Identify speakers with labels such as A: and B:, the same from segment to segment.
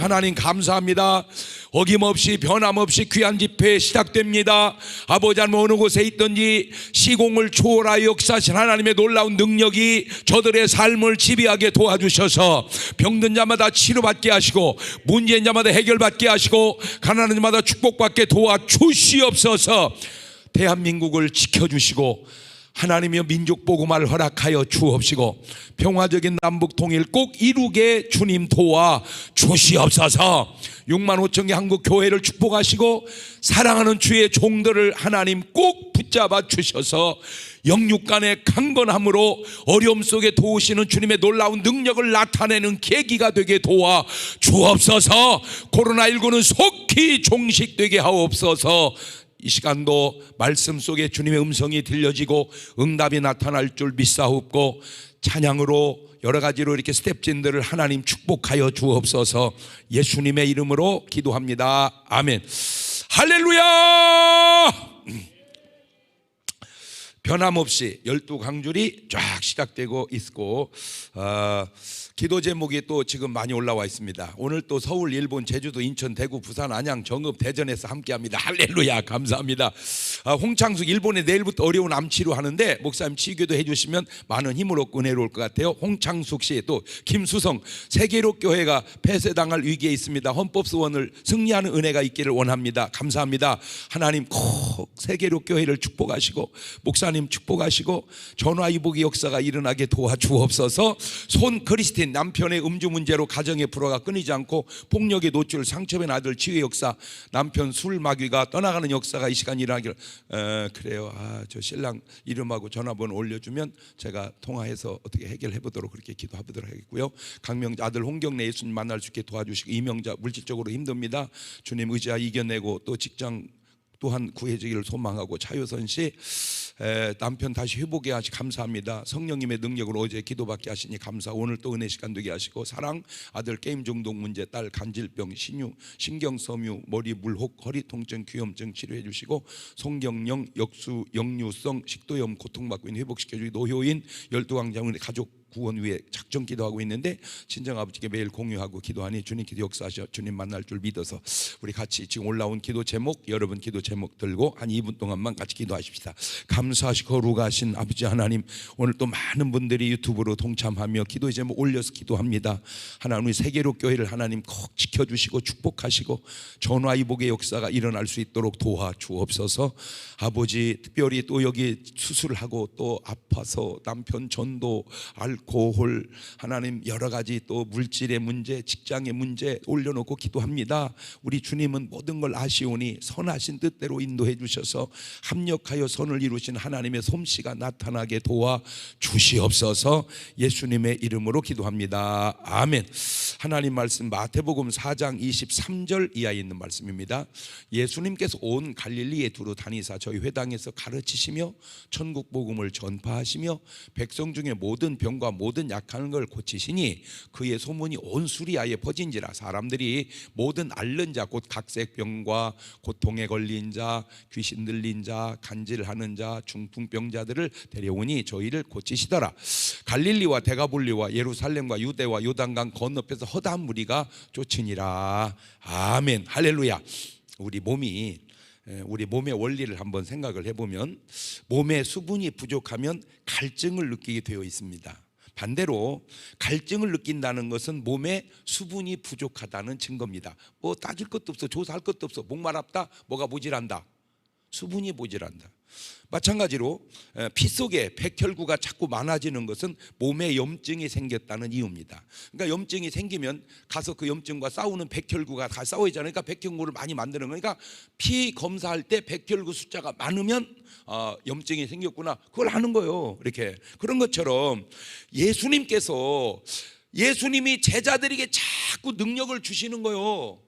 A: 하나님 감사합니다. 어김없이 변함없이 귀한 집회 시작됩니다. 아버지 하나님, 어느 곳에 있든지 시공을 초월하여 역사하신 하나님의 놀라운 능력이 저들의 삶을 지배하게 도와주셔서 병든 자마다 치료받게 하시고 문제인 자마다 해결받게 하시고 가난한 자마다 축복받게 도와주시옵소서. 대한민국을 지켜주시고 하나님이여 민족 복음화를 허락하여 주옵시고 평화적인 남북 통일 꼭 이루게 주님 도와 주시옵소서. 6만 5천 개 한국 교회를 축복하시고 사랑하는 주의 종들을 하나님 꼭 붙잡아 주셔서 영육간의 강건함으로 어려움 속에 도우시는 주님의 놀라운 능력을 나타내는 계기가 되게 도와 주옵소서. 코로나19는 속히 종식되게 하옵소서. 이 시간도 말씀 속에 주님의 음성이 들려지고 응답이 나타날 줄 믿사옵고 찬양으로 여러 가지로 이렇게 스텝진들을 하나님 축복하여 주옵소서. 예수님의 이름으로 기도합니다. 아멘. 할렐루야. 변함없이 12강줄이 쫙 시작되고 있고 기도 제목이 또 지금 많이 올라와 있습니다. 오늘 또 서울, 일본, 제주도, 인천, 대구, 부산, 안양, 정읍, 대전에서 함께합니다. 할렐루야. 감사합니다. 홍창숙 일본에 내일부터 어려운 암 치료하는데 목사님 치유도 해주시면 많은 힘을 얻고 은혜로울 것 같아요. 홍창숙 씨, 또 김수성, 세계로교회가 폐쇄당할 위기에 있습니다. 헌법소원을 승리하는 은혜가 있기를 원합니다. 감사합니다. 하나님 꼭 세계로교회를 축복하시고 목사님 축복하시고 전화위복의 역사가 일어나게 도와주옵소서. 손 크리스틴 남편의 음주 문제로 가정의 불화가 끊이지 않고 폭력에 노출, 상처된 아들 치유의 역사, 남편 술 마귀가 떠나가는 역사가 이 시간 일어나기를. 그래요. 저 신랑 이름하고 전화번호 올려주면 제가 통화해서 어떻게 해결해 보도록 그렇게 기도하도록 하겠고요. 강명자 아들 홍경래 예수님 만날 수 있게 도와주시고, 이명자 물질적으로 힘듭니다. 주님 의지하 이겨내고 또 직장 또한 구해지기를 소망하고, 차효선 씨 남편 다시 회복해 하시 감사합니다. 성령님의 능력으로 어제 기도받게 하시니 감사. 오늘 또 은혜 시간 되게 하시고, 사랑 아들 게임 중독 문제, 딸 간질병, 신경섬유, 머리 물혹, 허리 통증, 귀염증 치료해 주시고, 송경영 역수 역류성 식도염 고통받고 있는 회복시켜 주기, 노효인 12왕자문의 가족 구원 위에 작정 기도하고 있는데 친정아버지께 매일 공유하고 기도하니 주님 기도 역사하셔 주님 만날 줄 믿어서 우리 같이 지금 올라온 기도 제목, 여러분 기도 제목 들고 한 2분 동안만 같이 기도하십시다. 감사하시고 거룩하신 아버지 하나님, 오늘 또 많은 분들이 유튜브로 동참하며 기도 제목 올려서 기도합니다. 하나님 우리 세계로교회를 하나님 꼭 지켜주시고 축복하시고 전화위복의 역사가 일어날 수 있도록 도와주옵소서. 아버지 특별히 또 여기 수술을 하고 또 아파서 남편 전도, 알코올, 하나님 여러 가지 또 물질의 문제, 직장의 문제 올려놓고 기도합니다. 우리 주님은 모든 걸 아시오니 선하신 뜻대로 인도해 주셔서 합력하여 선을 이루신 하나님의 솜씨가 나타나게 도와 주시옵소서. 예수님의 이름으로 기도합니다. 아멘. 하나님 말씀 마태복음 4장 23절 이하에 있는 말씀입니다. 예수님께서 온 갈릴리에 두루 다니사 저희 회당에서 가르치시며 천국 복음을 전파하시며 백성 중에 모든 병과 모든 약한 걸 고치시니 그의 소문이 온 수리아에 퍼진지라. 사람들이 모든 앓는 자 곧 각색병과 고통에 걸린 자, 귀신 들린 자, 간질하는 자, 중풍병자들을 데려오니 저희를 고치시더라. 갈릴리와 데가볼리와 예루살렘과 유대와 요단강 건너편에서 허다한 무리가 쫓으니라. 아멘. 할렐루야. 우리 몸의 원리를 한번 생각을 해보면 몸에 수분이 부족하면 갈증을 느끼게 되어 있습니다. 반대로 갈증을 느낀다는 것은 몸에 수분이 부족하다는 증거입니다. 뭐 따질 것도 없어, 조사할 것도 없어. 목마르다, 뭐가 모질한다, 수분이 모질한다. 마찬가지로 피 속에 백혈구가 자꾸 많아지는 것은 몸에 염증이 생겼다는 이유입니다. 그러니까 염증이 생기면 가서 그 염증과 싸우는 백혈구가 다 싸워야 하잖아요. 그러니까 백혈구를 많이 만드는 거니까 피 검사할 때 백혈구 숫자가 많으면 염증이 생겼구나, 그걸 하는 거예요. 이렇게 그런 것처럼 예수님이 제자들에게 자꾸 능력을 주시는 거예요.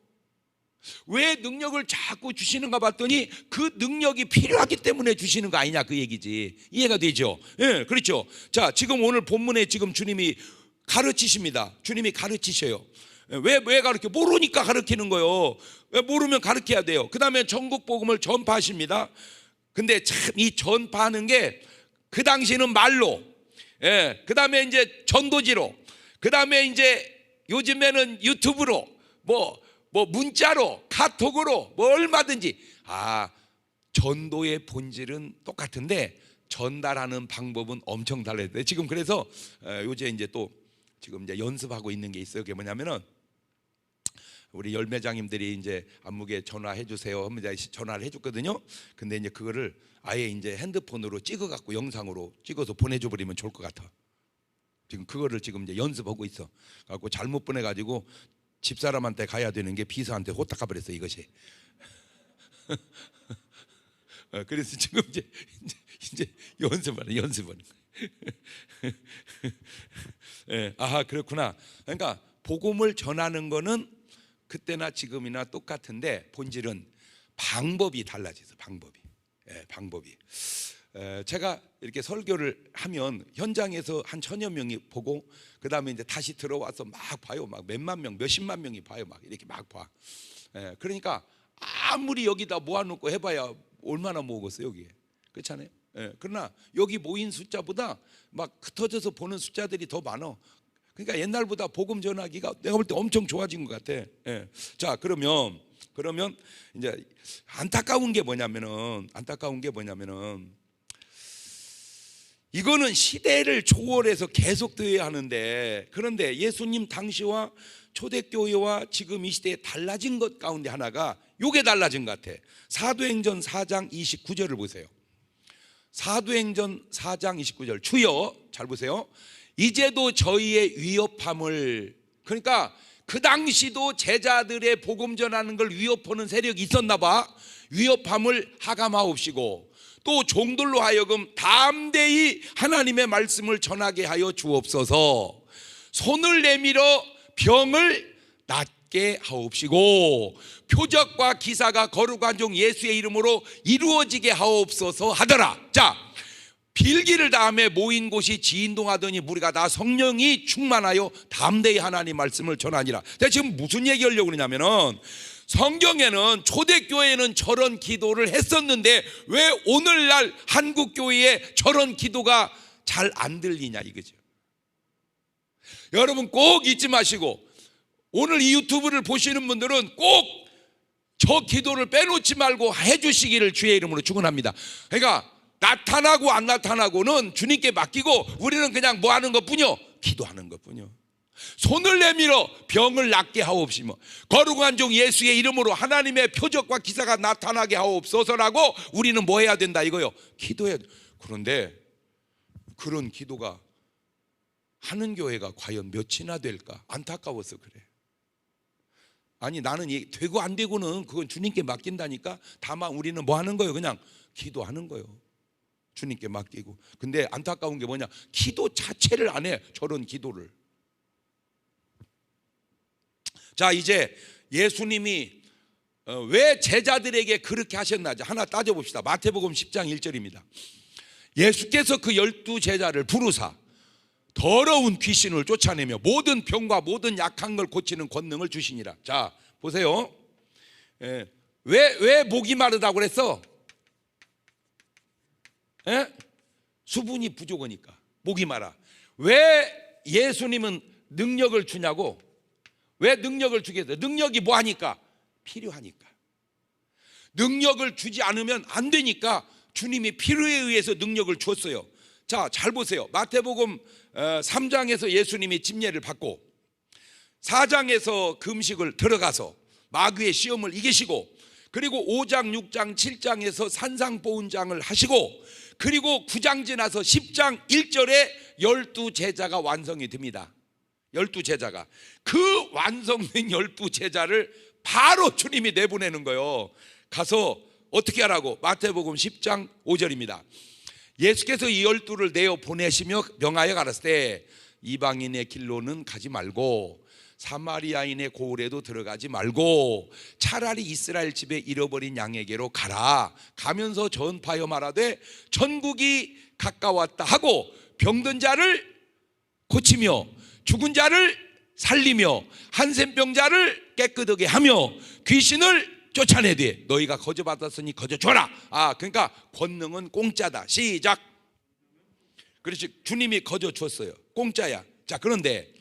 A: 왜 능력을 자꾸 주시는가 봤더니 그 능력이 필요하기 때문에 주시는 거 아니냐, 그 얘기지. 이해가 되죠? 예, 그렇죠. 자, 지금 오늘 본문에 지금 주님이 가르치십니다. 주님이 가르치셔요. 왜 가르쳐? 모르니까 가르치는 거예요. 왜 모르면 가르쳐야 돼요. 그 다음에 전국 복음을 전파하십니다. 근데 참 이 전파하는 게 그 당시는 말로, 그 다음에 이제 전도지로, 그 다음에 이제 요즘에는 유튜브로, 뭐 문자로, 카톡으로, 뭐 얼마든지. 전도의 본질은 똑같은데 전달하는 방법은 엄청 달라야 돼. 지금 그래서 요새 이제 또 지금 이제 연습하고 있는 게 있어요. 그게 뭐냐면은 우리 열매장님들이 이제 안무에 전화해 주세요 하면 이제 전화를 해줬거든요. 근데 이제 그거를 아예 이제 핸드폰으로 찍어갖고 영상으로 찍어서 보내줘 버리면 좋을 것 같아. 지금 그거를 지금 이제 연습하고 있어. 갖고 잘못 보내가지고 집사람한테 가야 되는 게 비서한테 호딱 가버렸어 이것이. 그래서 지금 이제 연습하는. 예, 그렇구나. 그러니까 복음을 전하는 거는 그때나 지금이나 똑같은데 본질은 방법이 달라져서 방법이. 제가 이렇게 설교를 하면 현장에서 한 1000여 명이 보고 그 다음에 이제 다시 들어와서 막 봐요. 막 몇만 명, 몇십만 명이 봐요. 막 이렇게 막 봐. 그러니까 아무리 여기다 모아놓고 해봐야 얼마나 모으겠어요 여기에. 그렇잖아요. 그러나 여기 모인 숫자보다 막 흩어져서 보는 숫자들이 더 많아. 그러니까 옛날보다 복음 전하기가 내가 볼 때 엄청 좋아진 것 같아. 자, 그러면 이제 안타까운 게 뭐냐면은 이거는 시대를 초월해서 계속되어야 하는데, 그런데 예수님 당시와 초대교회와 지금 이 시대에 달라진 것 가운데 하나가 요게 달라진 것 같아. 사도행전 4장 29절을 보세요. 사도행전 4장 29절. 주여, 잘 보세요. 이제도 저희의 위협함을, 그러니까 그 당시도 제자들의 복음 전하는 걸 위협하는 세력이 있었나 봐. 위협함을 하감하옵시고 또 종들로 하여금 담대히 하나님의 말씀을 전하게 하여 주옵소서. 손을 내밀어 병을 낫게 하옵시고 표적과 기사가 거룩한 종 예수의 이름으로 이루어지게 하옵소서 하더라. 자, 빌기를 다음에 모인 곳이 진동하더니 무리가 다 성령이 충만하여 담대히 하나님 말씀을 전하니라. 제가 지금 무슨 얘기하려고 그러냐면은 성경에는 초대교회는 저런 기도를 했었는데 왜 오늘날 한국교회에 저런 기도가 잘 안 들리냐 이거죠. 여러분 꼭 잊지 마시고 오늘 이 유튜브를 보시는 분들은 꼭 저 기도를 빼놓지 말고 해주시기를 주의 이름으로 축원합니다. 그러니까 나타나고 안 나타나고는 주님께 맡기고 우리는 그냥 뭐 하는 것뿐이요? 기도하는 것뿐이요. 손을 내밀어 병을 낫게 하옵시며 거룩한 종 예수의 이름으로 하나님의 표적과 기사가 나타나게 하옵소서라고 우리는 뭐 해야 된다 이거요? 기도해야 돼. 그런데 그런 기도가 하는 교회가 과연 몇이나 될까? 안타까워서 그래. 아니 나는 되고 안 되고는 그건 주님께 맡긴다니까. 다만 우리는 뭐 하는 거예요? 그냥 기도하는 거예요. 주님께 맡기고. 근데 안타까운 게 뭐냐? 기도 자체를 안 해. 저런 기도를. 자, 이제 예수님이 왜 제자들에게 그렇게 하셨나 하나 따져봅시다. 마태복음 10장 1절입니다. 예수께서 그 12제자를 부르사 더러운 귀신을 쫓아내며 모든 병과 모든 약한 걸 고치는 권능을 주시니라. 자, 보세요. 왜 목이 마르다고 그랬어? 수분이 부족하니까 목이 마라. 왜 예수님은 능력을 주냐고? 왜 능력을 주겠어요? 능력이 뭐 하니까? 필요하니까. 능력을 주지 않으면 안 되니까 주님이 필요에 의해서 능력을 줬어요. 자, 잘 보세요. 마태복음 3장에서 예수님이 침례를 받고 4장에서 금식을 들어가서 마귀의 시험을 이기시고 그리고 5장, 6장, 7장에서 산상보훈장을 하시고 그리고 9장 지나서 10장 1절에 12제자가 완성이 됩니다. 12제자가. 그 완성된 12제자를 바로 주님이 내보내는 거예요. 가서 어떻게 하라고? 마태복음 10장 5절입니다. 예수께서 이 12를 내어 보내시며 명하여 가라사대 때 이방인의 길로는 가지 말고 사마리아인의 고을에도 들어가지 말고 차라리 이스라엘 집에 잃어버린 양에게로 가라. 가면서 전파하여 말하되 천국이 가까웠다 하고 병든 자를 고치며 죽은 자를 살리며 한센병자를 깨끗하게 하며 귀신을 쫓아내되 너희가 거저 받았으니 거저 줘라. 그러니까 권능은 공짜다. 시작. 그렇지. 주님이 거저 줬어요. 공짜야. 자, 그런데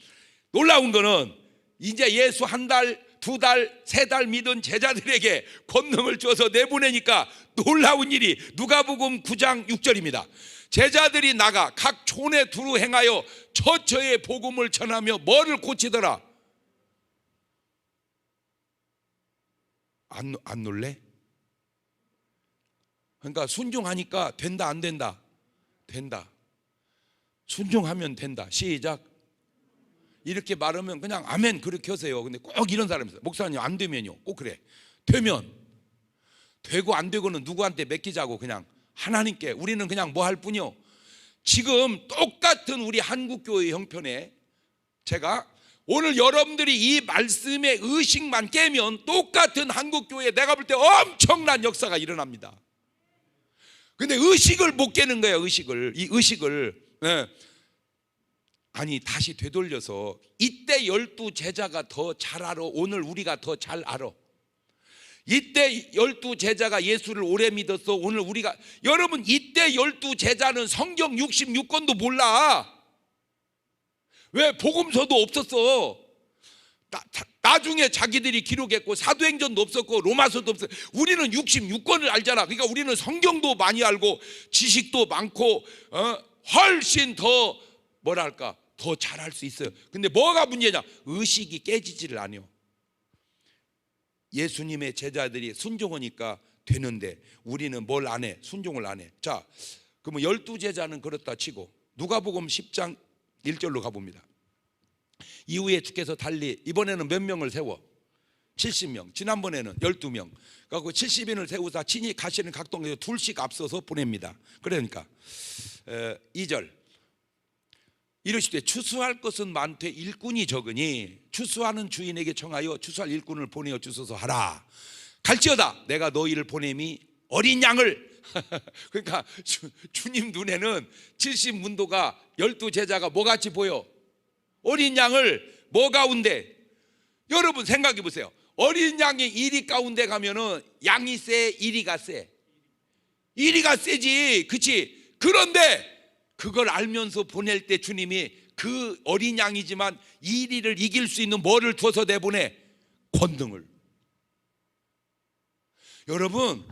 A: 놀라운 거는 이제 예수 한 달 두 달, 세 달 믿은 제자들에게 권능을 줘서 내보내니까 놀라운 일이 누가복음 9장 6절입니다. 제자들이 나가 각 촌에 두루 행하여 처처에 복음을 전하며 뭐를 고치더라. 안 놀래? 그러니까 순종하니까 된다 안 된다? 된다. 순종하면 된다. 시작. 이렇게 말하면 그냥 아멘 그렇게 하세요. 근데 꼭 이런 사람이 있어요. 목사님 안 되면요. 꼭 그래. 되면 되고 안 되고는 누구한테 맡기자고 그냥 하나님께. 우리는 그냥 뭐 할 뿐이요. 지금 똑같은 우리 한국교회 형편에 제가 오늘 여러분들이 이 말씀의 의식만 깨면 똑같은 한국교회에 내가 볼 때 엄청난 역사가 일어납니다. 근데 의식을 못 깨는 거예요. 이 의식을. 네. 아니 다시 되돌려서 이때 12제자가 더 잘 알아. 오늘 우리가 더 잘 알아. 이때 12제자가 예수를 오래 믿었어. 오늘 우리가 여러분 이때 12제자는 성경 66권도 몰라. 왜? 복음서도 없었어. 나중에 자기들이 기록했고 사도행전도 없었고 로마서도 없었어. 우리는 66권을 알잖아. 그러니까 우리는 성경도 많이 알고 지식도 많고 훨씬 더 뭐랄까 더 잘할 수 있어요. 근데 뭐가 문제냐? 의식이 깨지지를 않아요. 예수님의 제자들이 순종하니까 되는데 우리는 뭘 안 해? 순종을 안 해. 자, 그러면 12제자는 그렇다 치고 누가복음 10장 1절로 가봅니다. 이후에 주께서 달리 이번에는 몇 명을 세워? 70명. 지난번에는 12명. 그래서 70인을 세우사 친히 가시는 각 동네에서 둘씩 앞서서 보냅니다. 그러니까 2절 이르시되 추수할 것은 많되 일꾼이 적으니 추수하는 주인에게 청하여 추수할 일꾼을 보내어 주소서 하라. 갈지어다 내가 너희를 보냄이 어린 양을 그러니까 주님 눈에는 70문도가 12제자가 뭐같이 보여? 어린 양을 뭐 가운데? 여러분 생각해 보세요. 어린 양이 이리 가운데 가면은 양이 세? 이리가 세? 이리가 세지. 그치? 그런데 그걸 알면서 보낼 때 주님이 그 어린 양이지만 이리를 이길 수 있는 뭐를 두어서 내보내? 권능을. 여러분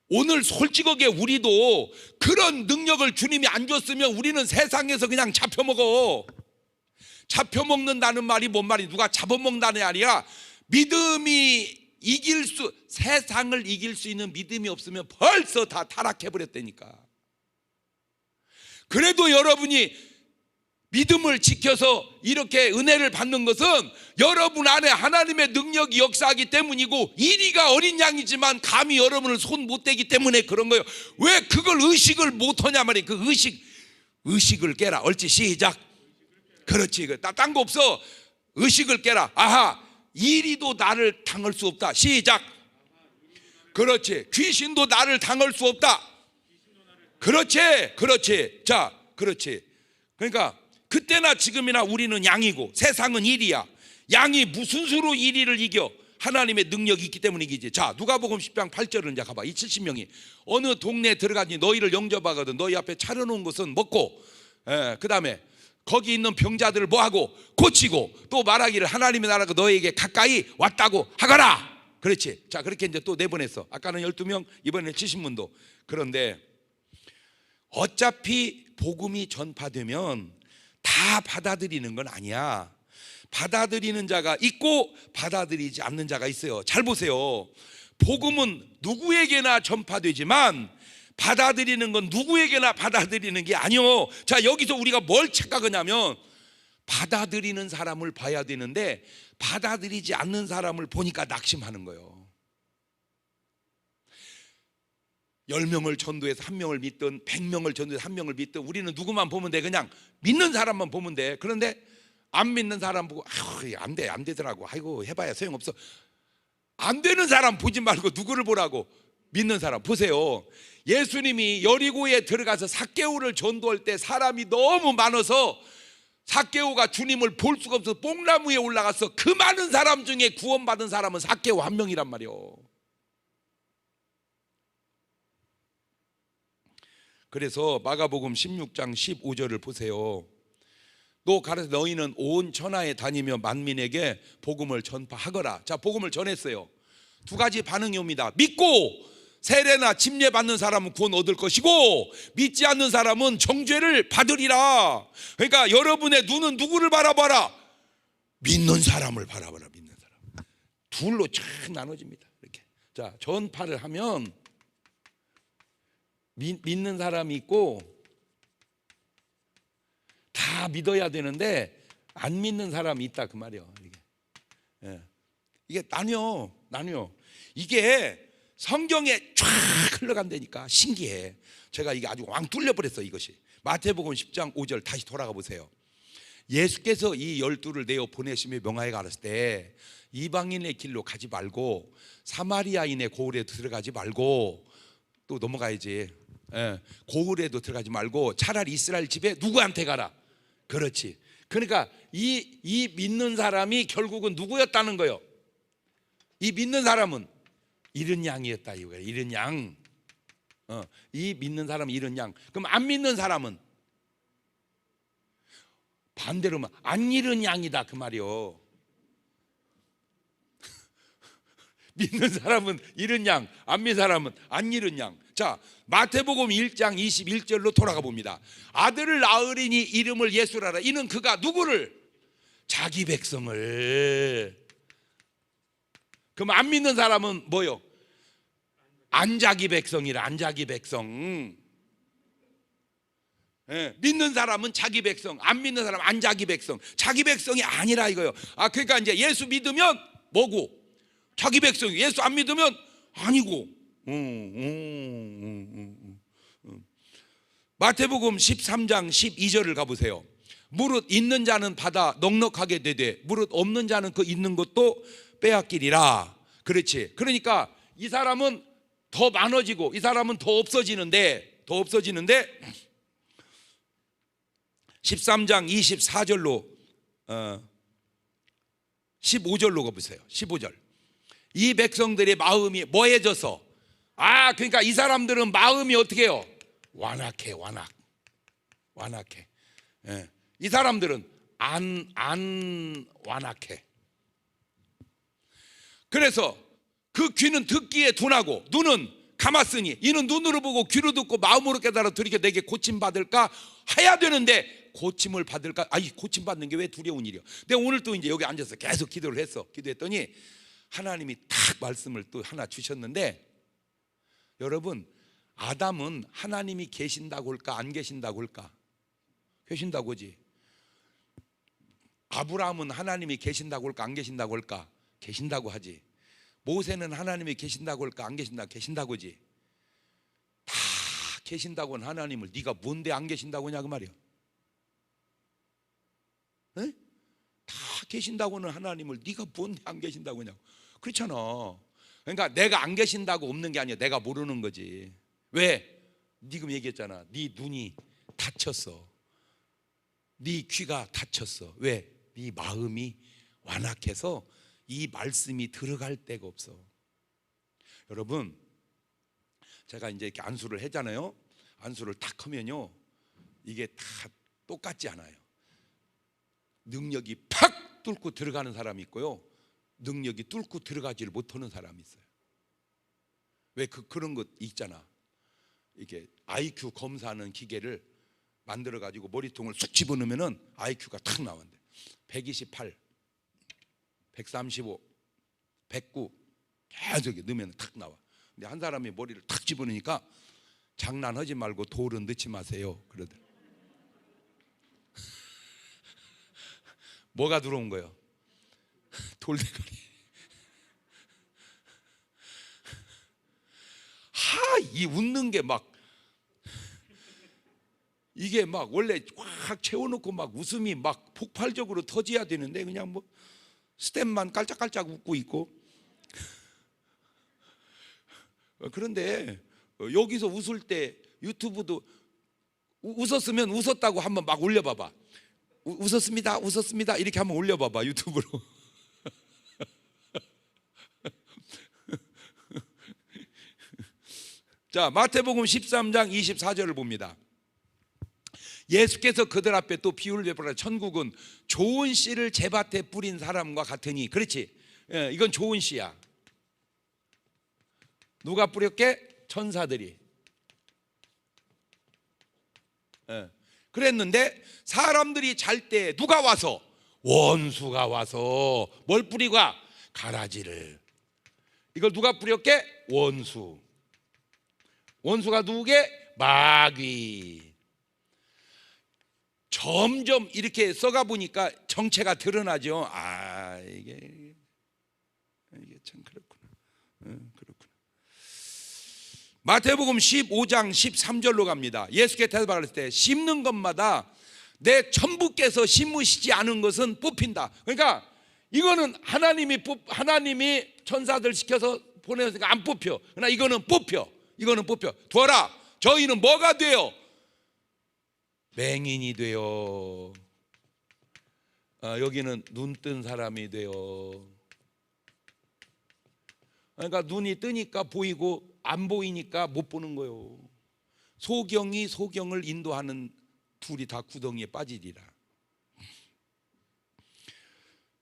A: 오늘 솔직하게 우리도 그런 능력을 주님이 안 줬으면 우리는 세상에서 그냥 잡혀먹어. 잡혀먹는다는 말이 뭔 말이? 누가 잡아먹는다는 게 아니라 믿음이 세상을 이길 수 있는 믿음이 없으면 벌써 다 타락해버렸다니까. 그래도 여러분이 믿음을 지켜서 이렇게 은혜를 받는 것은 여러분 안에 하나님의 능력이 역사하기 때문이고 이리가 어린 양이지만 감히 여러분을 손 못 대기 때문에 그런 거예요. 왜 그걸 의식을 못하냐 말이에요. 그 의식을 깨라. 옳지 시작. 그렇지. 딴 거 없어. 의식을 깨라. 아하 이리도 나를 당할 수 없다. 시작. 그렇지. 귀신도 나를 당할 수 없다. 그렇지. 자, 그렇지. 그러니까 그때나 지금이나 우리는 양이고 세상은 일이야. 양이 무슨 수로 일이를 이겨? 하나님의 능력이 있기 때문에 이기지. 자, 누가복음 10장 8절을 이제 가봐. 이 70명이 어느 동네에 들어가니 너희를 영접하거든 너희 앞에 차려놓은 것은 먹고 그 다음에 거기 있는 병자들을 뭐하고? 고치고 또 말하기를 하나님의 나라가 너희에게 가까이 왔다고 하거라. 그렇지. 자, 그렇게 이제 또 내보냈어. 아까는 12명, 이번에는 70문도. 그런데 어차피 복음이 전파되면 다 받아들이는 건 아니야. 받아들이는 자가 있고 받아들이지 않는 자가 있어요. 잘 보세요. 복음은 누구에게나 전파되지만 받아들이는 건 누구에게나 받아들이는 게 아니요. 자, 여기서 우리가 뭘 착각하냐면 받아들이는 사람을 봐야 되는데 받아들이지 않는 사람을 보니까 낙심하는 거예요. 10명을 전도해서 1명을 믿든 100명을 전도해서 1명을 믿든 우리는 누구만 보면 돼. 그냥 믿는 사람만 보면 돼. 그런데 안 믿는 사람 보고 안 되더라고. 아이고 해봐야 소용없어. 안 되는 사람 보지 말고 누구를 보라고? 믿는 사람 보세요. 예수님이 여리고에 들어가서 삭개오를 전도할 때 사람이 너무 많아서 삭개오가 주님을 볼 수가 없어서 뽕나무 위에 올라가서 그 많은 사람 중에 구원받은 사람은 삭개오 한 명이란 말이에요. 그래서 마가복음 16장 15절을 보세요. 또 가라사대 너희는 온 천하에 다니며 만민에게 복음을 전파하거라. 자, 복음을 전했어요. 두 가지 반응이 옵니다. 믿고 세례나 침례 받는 사람은 구원 얻을 것이고, 믿지 않는 사람은 정죄를 받으리라. 그러니까 여러분의 눈은 누구를 바라봐라? 믿는 사람을 바라봐라. 믿는 사람. 둘로 쫙 나눠집니다. 이렇게. 자, 전파를 하면 믿는 사람이 있고, 다 믿어야 되는데 안 믿는 사람이 있다, 그 말이에요. 이게 나뉘어. 이게 성경에 쫙 흘러간다니까 신기해. 제가 이게 아주 왕 뚫려버렸어. 이것이 마태복음 10장 5절 다시 돌아가 보세요. 예수께서 이 12를 내어 보내시며 명하여 가라사대 때 이방인의 길로 가지 말고 사마리아인의 고을에도 들어가지 말고, 또 넘어가야지, 고을에도 들어가지 말고 차라리 이스라엘 집에 누구한테 가라. 그렇지. 그러니까 이 믿는 사람이 결국은 누구였다는 거예요. 이 믿는 사람은 잃은 양이었다 이거예요. 잃은 양. 이 믿는 사람은 잃은 양. 그럼 안 믿는 사람은 반대로 안 잃은 양이다 그 말이요. 믿는 사람은 잃은 양, 안 믿는 사람은 안 잃은 양. 자, 마태복음 1장 21절로 돌아가 봅니다. 아들을 낳으리니 이름을 예수라라. 이는 그가 누구를? 자기 백성을. 그럼 안 믿는 사람은 뭐요? 안 자기 백성이라. 안 자기 백성. 믿는 사람은 자기 백성, 안 믿는 사람은 안 자기 백성. 자기 백성이 아니라 이거요. 그러니까 이제 예수 믿으면 뭐고? 자기 백성이. 예수 안 믿으면 아니고. 마태복음 13장 12절을 가보세요. 무릇 있는 자는 받아 넉넉하게 되되 무릇 없는 자는 그 있는 것도 빼앗기리라. 그렇지. 그러니까 이 사람은 더 많아지고 이 사람은 더 없어지는데 13장 24절로 15절로 가보세요. 15절. 이 백성들의 마음이 뭐해져서, 그러니까 이 사람들은 마음이 어떻게 해요? 완악해. 이 사람들은 안 완악해. 그래서 그 귀는 듣기에 둔하고 눈은 감았으니 이는 눈으로 보고 귀로 듣고 마음으로 깨달아 들이켜 내게 고침 받을까 해야 되는데 고침을 받을까? 고침 받는 게 왜 두려운 일이야? 내가 오늘 또 이제 여기 앉아서 계속 기도를 했어. 기도했더니 하나님이 딱 말씀을 또 하나 주셨는데, 여러분, 아담은 하나님이 계신다고 할까 안 계신다고 할까? 계신다고 하지. 아브라함은 하나님이 계신다고 할까 안 계신다고 할까? 계신다고 하지. 모세는 하나님이 계신다고 할까 안 계신다고? 계신다고 하지. 다 계신다고 한 하나님을 네가 뭔데 안 계신다고 하냐 그 말이야. 네? 다 계신다고는 하나님을 네가 뭔데 안 계신다고 하냐고. 그렇잖아. 그러니까 내가 안 계신다고 없는 게 아니야. 내가 모르는 거지. 왜? 지금 얘기했잖아. 네 눈이 닫혔어. 네 귀가 닫혔어. 왜? 네 마음이 완악해서 이 말씀이 들어갈 데가 없어. 여러분, 제가 이제 이렇게 안수를 하잖아요. 안수를 탁 하면요, 이게 다 똑같지 않아요. 능력이 팍 뚫고 들어가는 사람이 있고요, 능력이 뚫고 들어가지를 못하는 사람이 있어요. 왜 그런 것 있잖아. 이게 IQ 검사하는 기계를 만들어 가지고 머리통을 쑥 집어넣으면은 IQ가 탁 나온대. 128, 135, 109 계속 넣으면 탁 나와. 근데 한 사람이 머리를 탁 집어넣으니까 장난하지 말고 돌은 넣지 마세요 그러더라. 뭐가 들어온 거예요? 돌대가리. 이 웃는 게 막, 이게 막 원래 확 채워놓고 막 웃음이 막 폭발적으로 터져야 되는데 그냥 뭐 스텝만 깔짝깔짝 웃고 있고. 그런데 여기서 웃을 때 유튜브도 웃었으면 웃었다고 한번 막 올려봐봐. 웃었습니다 이렇게 한번 올려봐봐 유튜브로. 자, 마태복음 13장 24절을 봅니다. 예수께서 그들 앞에 또 비유를 베풀어 천국은 좋은 씨를 제밭에 뿌린 사람과 같으니. 그렇지, 이건 좋은 씨야. 누가 뿌렸게? 천사들이. 그랬는데 사람들이 잘 때 누가 와서? 원수가 와서 뭘 뿌리고? 가라지를. 이걸 누가 뿌렸게? 원수. 원수가 누구게? 마귀. 점점 이렇게 써가 보니까 정체가 드러나죠. 아, 이게 참 그렇구나. 그렇구나. 마태복음 15장 13절로 갑니다. 예수께 대답할 때 심는 것마다 내 천부께서 심으시지 않은 것은 뽑힌다. 그러니까 이거는 하나님이 천사들 시켜서 보내니까 안 뽑혀. 그러나 이거는 뽑혀. 이거는 뽑혀. 두어라. 저희는 뭐가 돼요? 맹인이 돼요. 여기는 눈 뜬 사람이 돼요. 그러니까 눈이 뜨니까 보이고 안 보이니까 못 보는 거예요. 소경이 소경을 인도하는 둘이 다 구덩이에 빠지리라.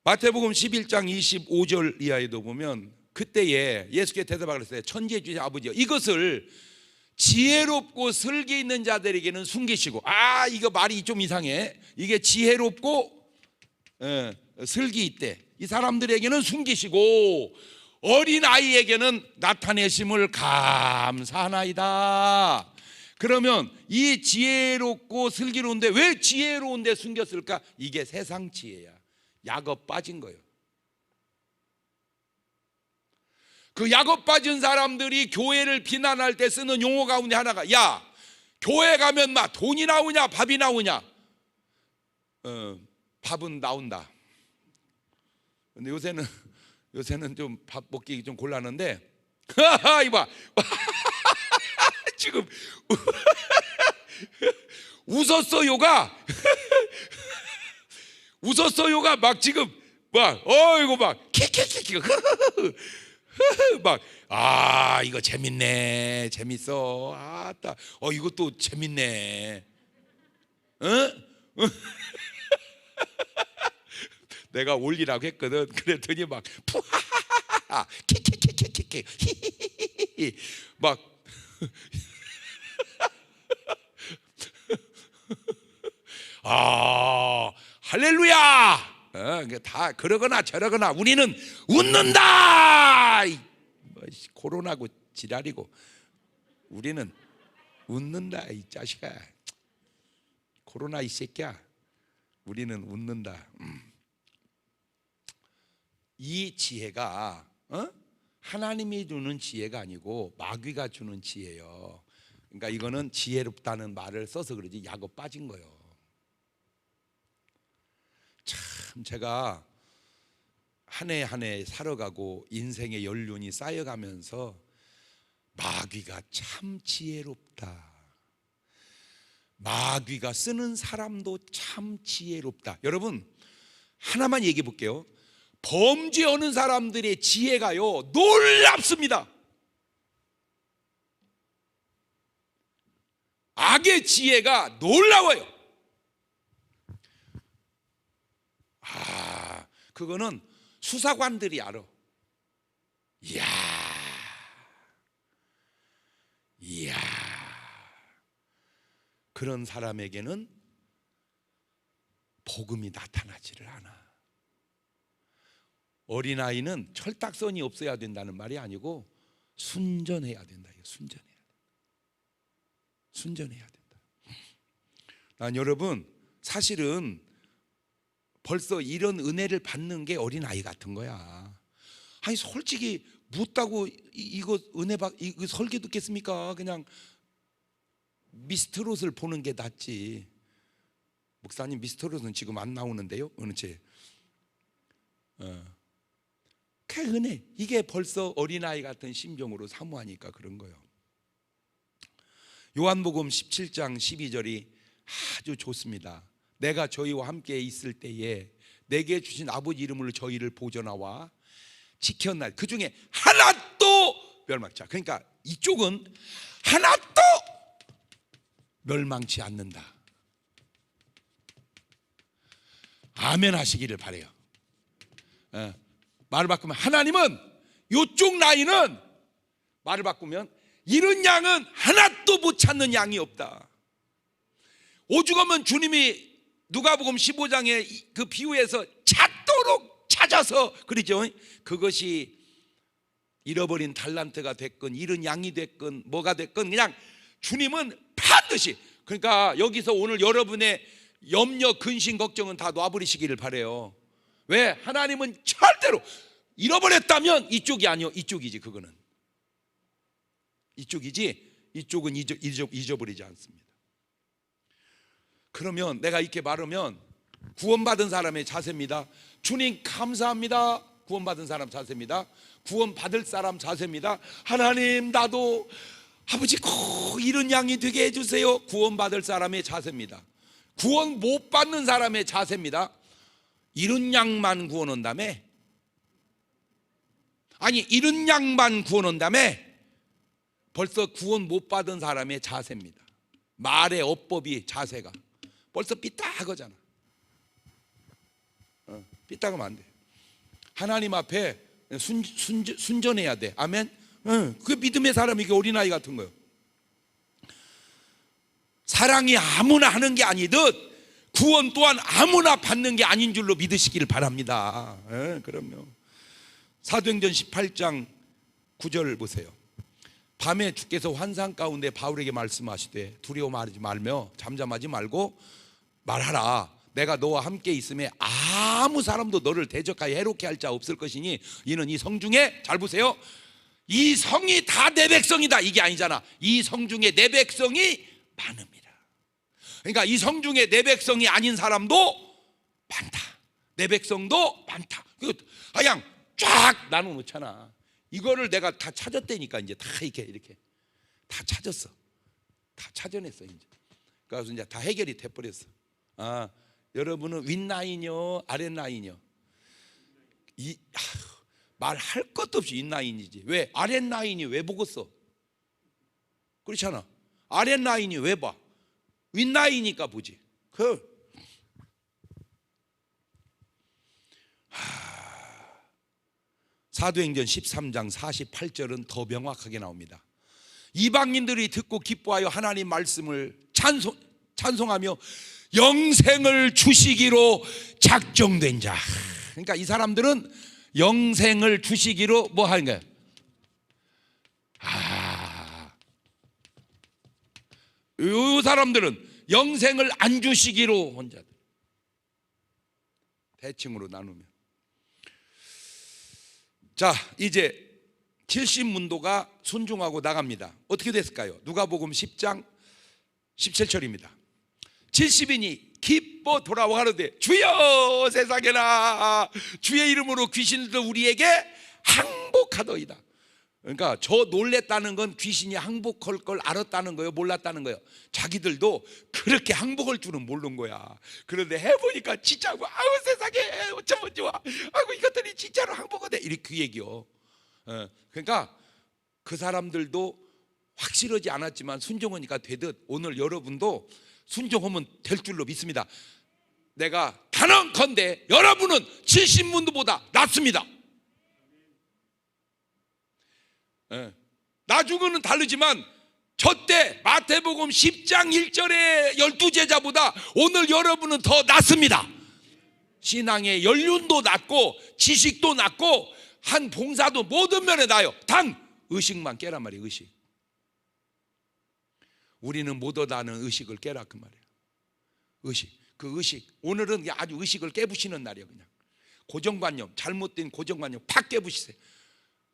A: 마태복음 11장 25절 이하에도 보면 그때에 예수께 대답하라 했어요. 천지의 주신 아버지여, 이것을 지혜롭고 슬기 있는 자들에게는 숨기시고. 아, 이거 말이 좀 이상해. 이게 지혜롭고 슬기 있대. 이 사람들에게는 숨기시고 어린아이에게는 나타내심을 감사하나이다. 그러면 이 지혜롭고 슬기로운데 왜 지혜로운데 숨겼을까? 이게 세상 지혜야. 약업 빠진 거예요. 그 약업 빠진 사람들이 교회를 비난할 때 쓰는 용어 가운데 하나가, 야, 교회 가면 막 돈이 나오냐 밥이 나오냐? 밥은 나온다. 근데 요새는 좀 밥 먹기 좀 곤란한데 이봐 지금 웃었어요가 웃었어요가 막 지금 막 이거 막 키키키키 막 이거 재밌네, 재밌어, 아따, 이것도 재밌네. 내가 올리라고 했거든. 그랬더니 막 푸하하하하 키키키키키키 히히히히 막 할렐루야. 다 그러거나 저러거나 우리는 웃는다. 코로나고 지랄이고 우리는 웃는다. 이 자식아, 코로나 이 새끼야, 우리는 웃는다. 이 지혜가 하나님이 주는 지혜가 아니고 마귀가 주는 지혜예요. 그러니까 이거는 지혜롭다는 말을 써서 그러지 약업 빠진 거예요. 참 제가 한 해 한 해 살아가고 인생의 연륜이 쌓여가면서 마귀가 참 지혜롭다, 마귀가 쓰는 사람도 참 지혜롭다. 여러분 하나만 얘기해 볼게요. 범죄하는 사람들의 지혜가요 놀랍습니다. 악의 지혜가 놀라워요. 그거는 수사관들이 알아. 이야 그런 사람에게는 복음이 나타나지를 않아. 어린아이는 철딱선이 없어야 된다는 말이 아니고 순전해야 된다. 순전해야 된다. 난 여러분 사실은 벌써 이런 은혜를 받는 게 어린아이 같은 거야. 아니 솔직히 묻다고 이거 은혜 이거 설교 듣겠습니까? 그냥 미스트롯을 보는 게 낫지. 목사님 미스트롯은 지금 안 나오는데요? 어느 채? 그 은혜, 이게 벌써 어린아이 같은 심정으로 사모하니까 그런 거예요. 요한복음 17장 12절이 아주 좋습니다. 내가 저희와 함께 있을 때에 내게 주신 아버지 이름으로 저희를 보존하와 지켰나이다. 그 중에 하나도 멸망치 않다. 그러니까 이쪽은 하나도 멸망치 않는다. 아멘 하시기를 바래요. 말을 바꾸면 하나님은 이쪽 라인은 말을 바꾸면 이런 양은 하나도 못 찾는 양이 없다. 오죽하면 주님이 누가복음 15장의 그 비유에서 찾도록 찾아서 그러죠. 그것이 잃어버린 달란트가 됐건 잃은 양이 됐건 뭐가 됐건 그냥 주님은 반드시, 그러니까 여기서 오늘 여러분의 염려, 근심, 걱정은 다 놔버리시기를 바래요. 왜? 하나님은 절대로 잃어버렸다면 이쪽이 아니요, 이쪽이지. 그거는 이쪽이지, 이쪽은 잊어버리지 않습니다. 그러면 내가 이렇게 말하면 구원받은 사람의 자세입니다. 주님 감사합니다. 구원받은 사람 자세입니다. 구원받을 사람 자세입니다. 하나님 나도 아버지 꼭 이런 양이 되게 해주세요. 구원받을 사람의 자세입니다. 구원 못 받는 사람의 자세입니다. 이런 양만 구원한다며? 아니 이런 양만 구원한다며? 벌써 구원 못 받은 사람의 자세입니다. 말의 어법이 자세가 벌써 삐딱하잖아. 삐딱하면 안 돼. 하나님 앞에 순전해야 돼. 아멘. 그 믿음의 사람이 이게 어린아이 같은 거예요. 사랑이 아무나 하는 게 아니듯 구원 또한 아무나 받는 게 아닌 줄로 믿으시기를 바랍니다. 그럼요. 사도행전 18장 9절 보세요. 밤에 주께서 환상 가운데 바울에게 말씀하시되 두려워하지 말며 잠잠하지 말고 말하라. 내가 너와 함께 있음에 아무 사람도 너를 대적하여 해롭게 할 자 없을 것이니 이는 이 성 중에, 잘 보세요, 이 성이 다 내 백성이다 이게 아니잖아. 이 성 중에 내 백성이 많습니다. 그러니까 이 성 중에 내 백성이 아닌 사람도 많다. 내 백성도 많다. 그냥 쫙 나눠놓잖아. 이거를 내가 다 찾았다니까. 이제 다 이렇게 다 찾았어. 다 찾아냈어. 이제 그래서 이제 다 해결이 돼버렸어. 여러분은 윗라인이요 아랫라인이요? 말할 것도 없이 윗라인이지. 왜? 아랫라인이 왜 보겠어? 그렇잖아. 아랫라인이 왜 봐? 윗라인이니까 보지. 사도행전 13장 48절은 더 명확하게 나옵니다. 이방인들이 듣고 기뻐하여 하나님 말씀을 찬송하며 영생을 주시기로 작정된 자. 그러니까 이 사람들은 영생을 주시기로 뭐 하는 거예요? 이 사람들은 영생을 안 주시기로 한 자들. 대칭으로 나누면, 자 이제 70문도가 순종하고 나갑니다. 어떻게 됐을까요? 누가복음 10장 17절입니다. 70인이 기뻐 돌아와가는데 주여 세상에나 주의 이름으로 귀신들 우리에게 항복하더이다. 그러니까 저 놀랬다는 건 귀신이 항복할 걸 알았다는 거예요, 몰랐다는 거예요? 자기들도 그렇게 항복할 줄은 모르는 거야. 그런데 해보니까 진짜 아우 세상에 어쩌면 좋아, 아이고 이것들이 진짜로 항복하네, 이렇게 그 얘기요. 그러니까 그 사람들도 확실하지 않았지만 순종하니까 되듯 오늘 여러분도 순종하면 될 줄로 믿습니다. 내가 단언컨대 여러분은 70문도보다 낫습니다. 나중에는 다르지만 저때 마태복음 10장 1절의 12제자보다 오늘 여러분은 더 낫습니다. 신앙의 연륜도 낮고 지식도 낮고 한 봉사도 모든 면에 나요. 단 의식만 깨란 말이에요. 의식. 우리는 못하다는 의식을 깨라 그 말이에요. 의식. 그 의식. 오늘은 아주 의식을 깨부시는 날이에요. 그냥 고정관념, 잘못된 고정관념 팍 깨부시세요.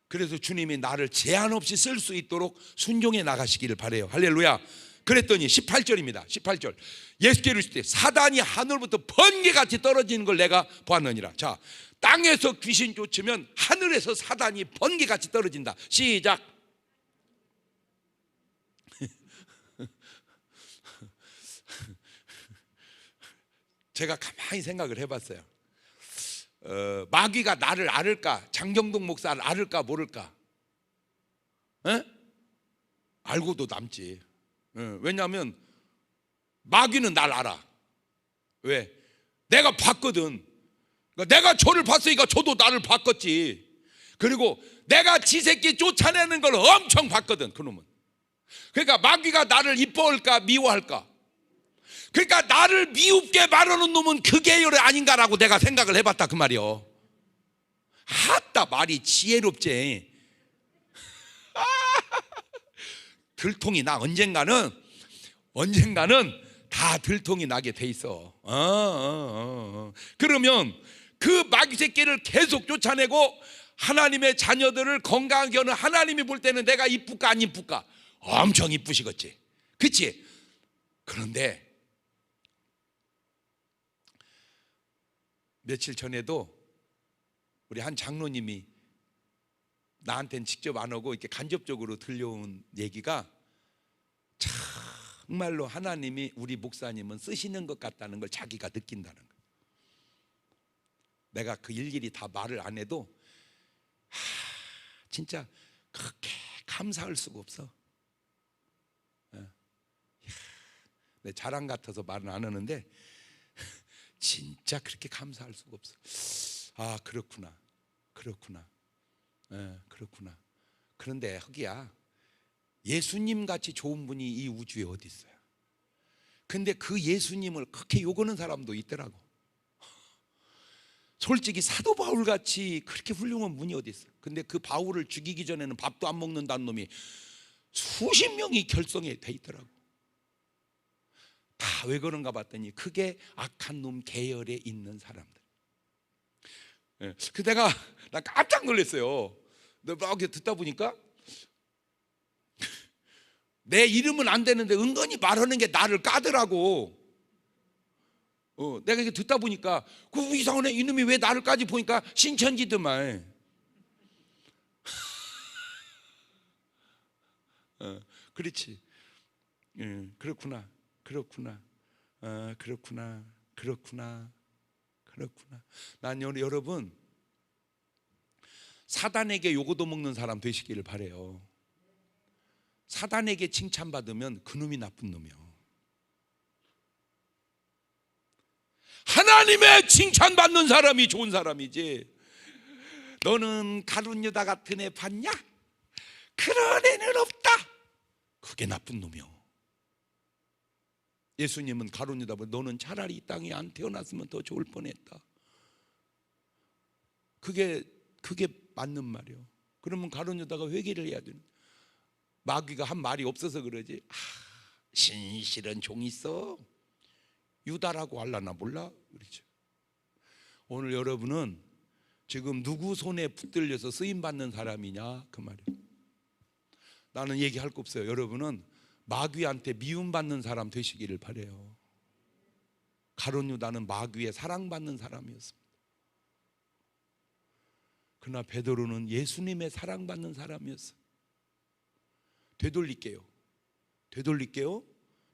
A: 그래서 주님이 나를 제한 없이 쓸 수 있도록 순종해 나가시기를 바래요. 할렐루야. 그랬더니 18절입니다. 18절. 예수께서 이르시되 사단이 하늘부터 번개같이 떨어지는 걸 내가 보았느니라. 자, 땅에서 귀신 쫓으면 하늘에서 사단이 번개같이 떨어진다. 시작. 제가 가만히 생각을 해봤어요. 마귀가 나를 알을까? 장경동 목사를 알을까 모를까? 알고도 남지. 왜냐하면 마귀는 날 알아. 왜? 내가 봤거든. 그러니까 내가 저를 봤으니까 저도 나를 봤겠지. 그리고 내가 지 새끼 쫓아내는 걸 엄청 봤거든, 그놈은. 그러니까 마귀가 나를 이뻐할까 미워할까? 그러니까 나를 미웁게 말하는 놈은 그 계열이 아닌가라고 내가 생각을 해봤다, 그 말이요. 아따, 말이 지혜롭지. 들통이 나. 언젠가는 다 들통이 나게 돼 있어. 그러면 그 마귀 새끼를 계속 쫓아내고 하나님의 자녀들을 건강하게 하는, 하나님이 볼 때는 내가 이쁠까 안 이쁠까? 엄청 이쁘시겠지, 그치? 그런데 며칠 전에도 우리 한 장로님이 나한테는 직접 안 오고 이렇게 간접적으로 들려온 얘기가, 정말로 하나님이 우리 목사님은 쓰시는 것 같다는 걸 자기가 느낀다는 거예요. 내가 그 일일이 다 말을 안 해도 진짜 그렇게 감사할 수가 없어. 내 자랑 같아서 말은 안 하는데 진짜 그렇게 감사할 수가 없어. 아, 그렇구나. 그렇구나. 그런데 허기야, 예수님 같이 좋은 분이 이 우주에 어디 있어요? 근데 그 예수님을 그렇게 욕하는 사람도 있더라고. 솔직히 사도 바울 같이 그렇게 훌륭한 분이 어디 있어요? 근데 그 바울을 죽이기 전에는 밥도 안 먹는다는 놈이 수십 명이 결성이 돼 있더라고. 다 왜 그런가 봤더니 그게 악한 놈 계열에 있는 사람들. 그 나 깜짝 놀랐어요. 막 이렇게 듣다 보니까 내 이름은 안 되는데 은근히 말하는 게 나를 까더라고. 내가 이렇게 듣다 보니까 그 이상하네, 이놈이 왜 나를 까지? 보니까 신천지더만. 그렇지. 그렇구나. 난 여러분, 사단에게 요거도 먹는 사람 되시기를 바래요. 사단에게 칭찬받으면 그놈이 나쁜 놈이요. 하나님의 칭찬받는 사람이 좋은 사람이지. 너는 가룟 유다 같은 애 봤냐? 그런 애는 없다. 그게 나쁜 놈이요. 예수님은 가룟 유다, 너는 차라리 이 땅에 안 태어났으면 더 좋을 뻔했다. 그게 맞는 말이요. 그러면 가룟 유다가 회개를 해야 되는. 마귀가 한 말이 없어서 그러지. 신실한 종이 있어. 유다라고 할라나 몰라? 그렇죠. 오늘 여러분은 지금 누구 손에 붙들려서 쓰임 받는 사람이냐, 그 말이에요. 나는 얘기할 거 없어요. 여러분은 마귀한테 미움받는 사람 되시기를 바래요. 가룟 유다는 마귀의 사랑받는 사람이었습니다. 그러나 베드로는 예수님의 사랑받는 사람이었어요. 되돌릴게요.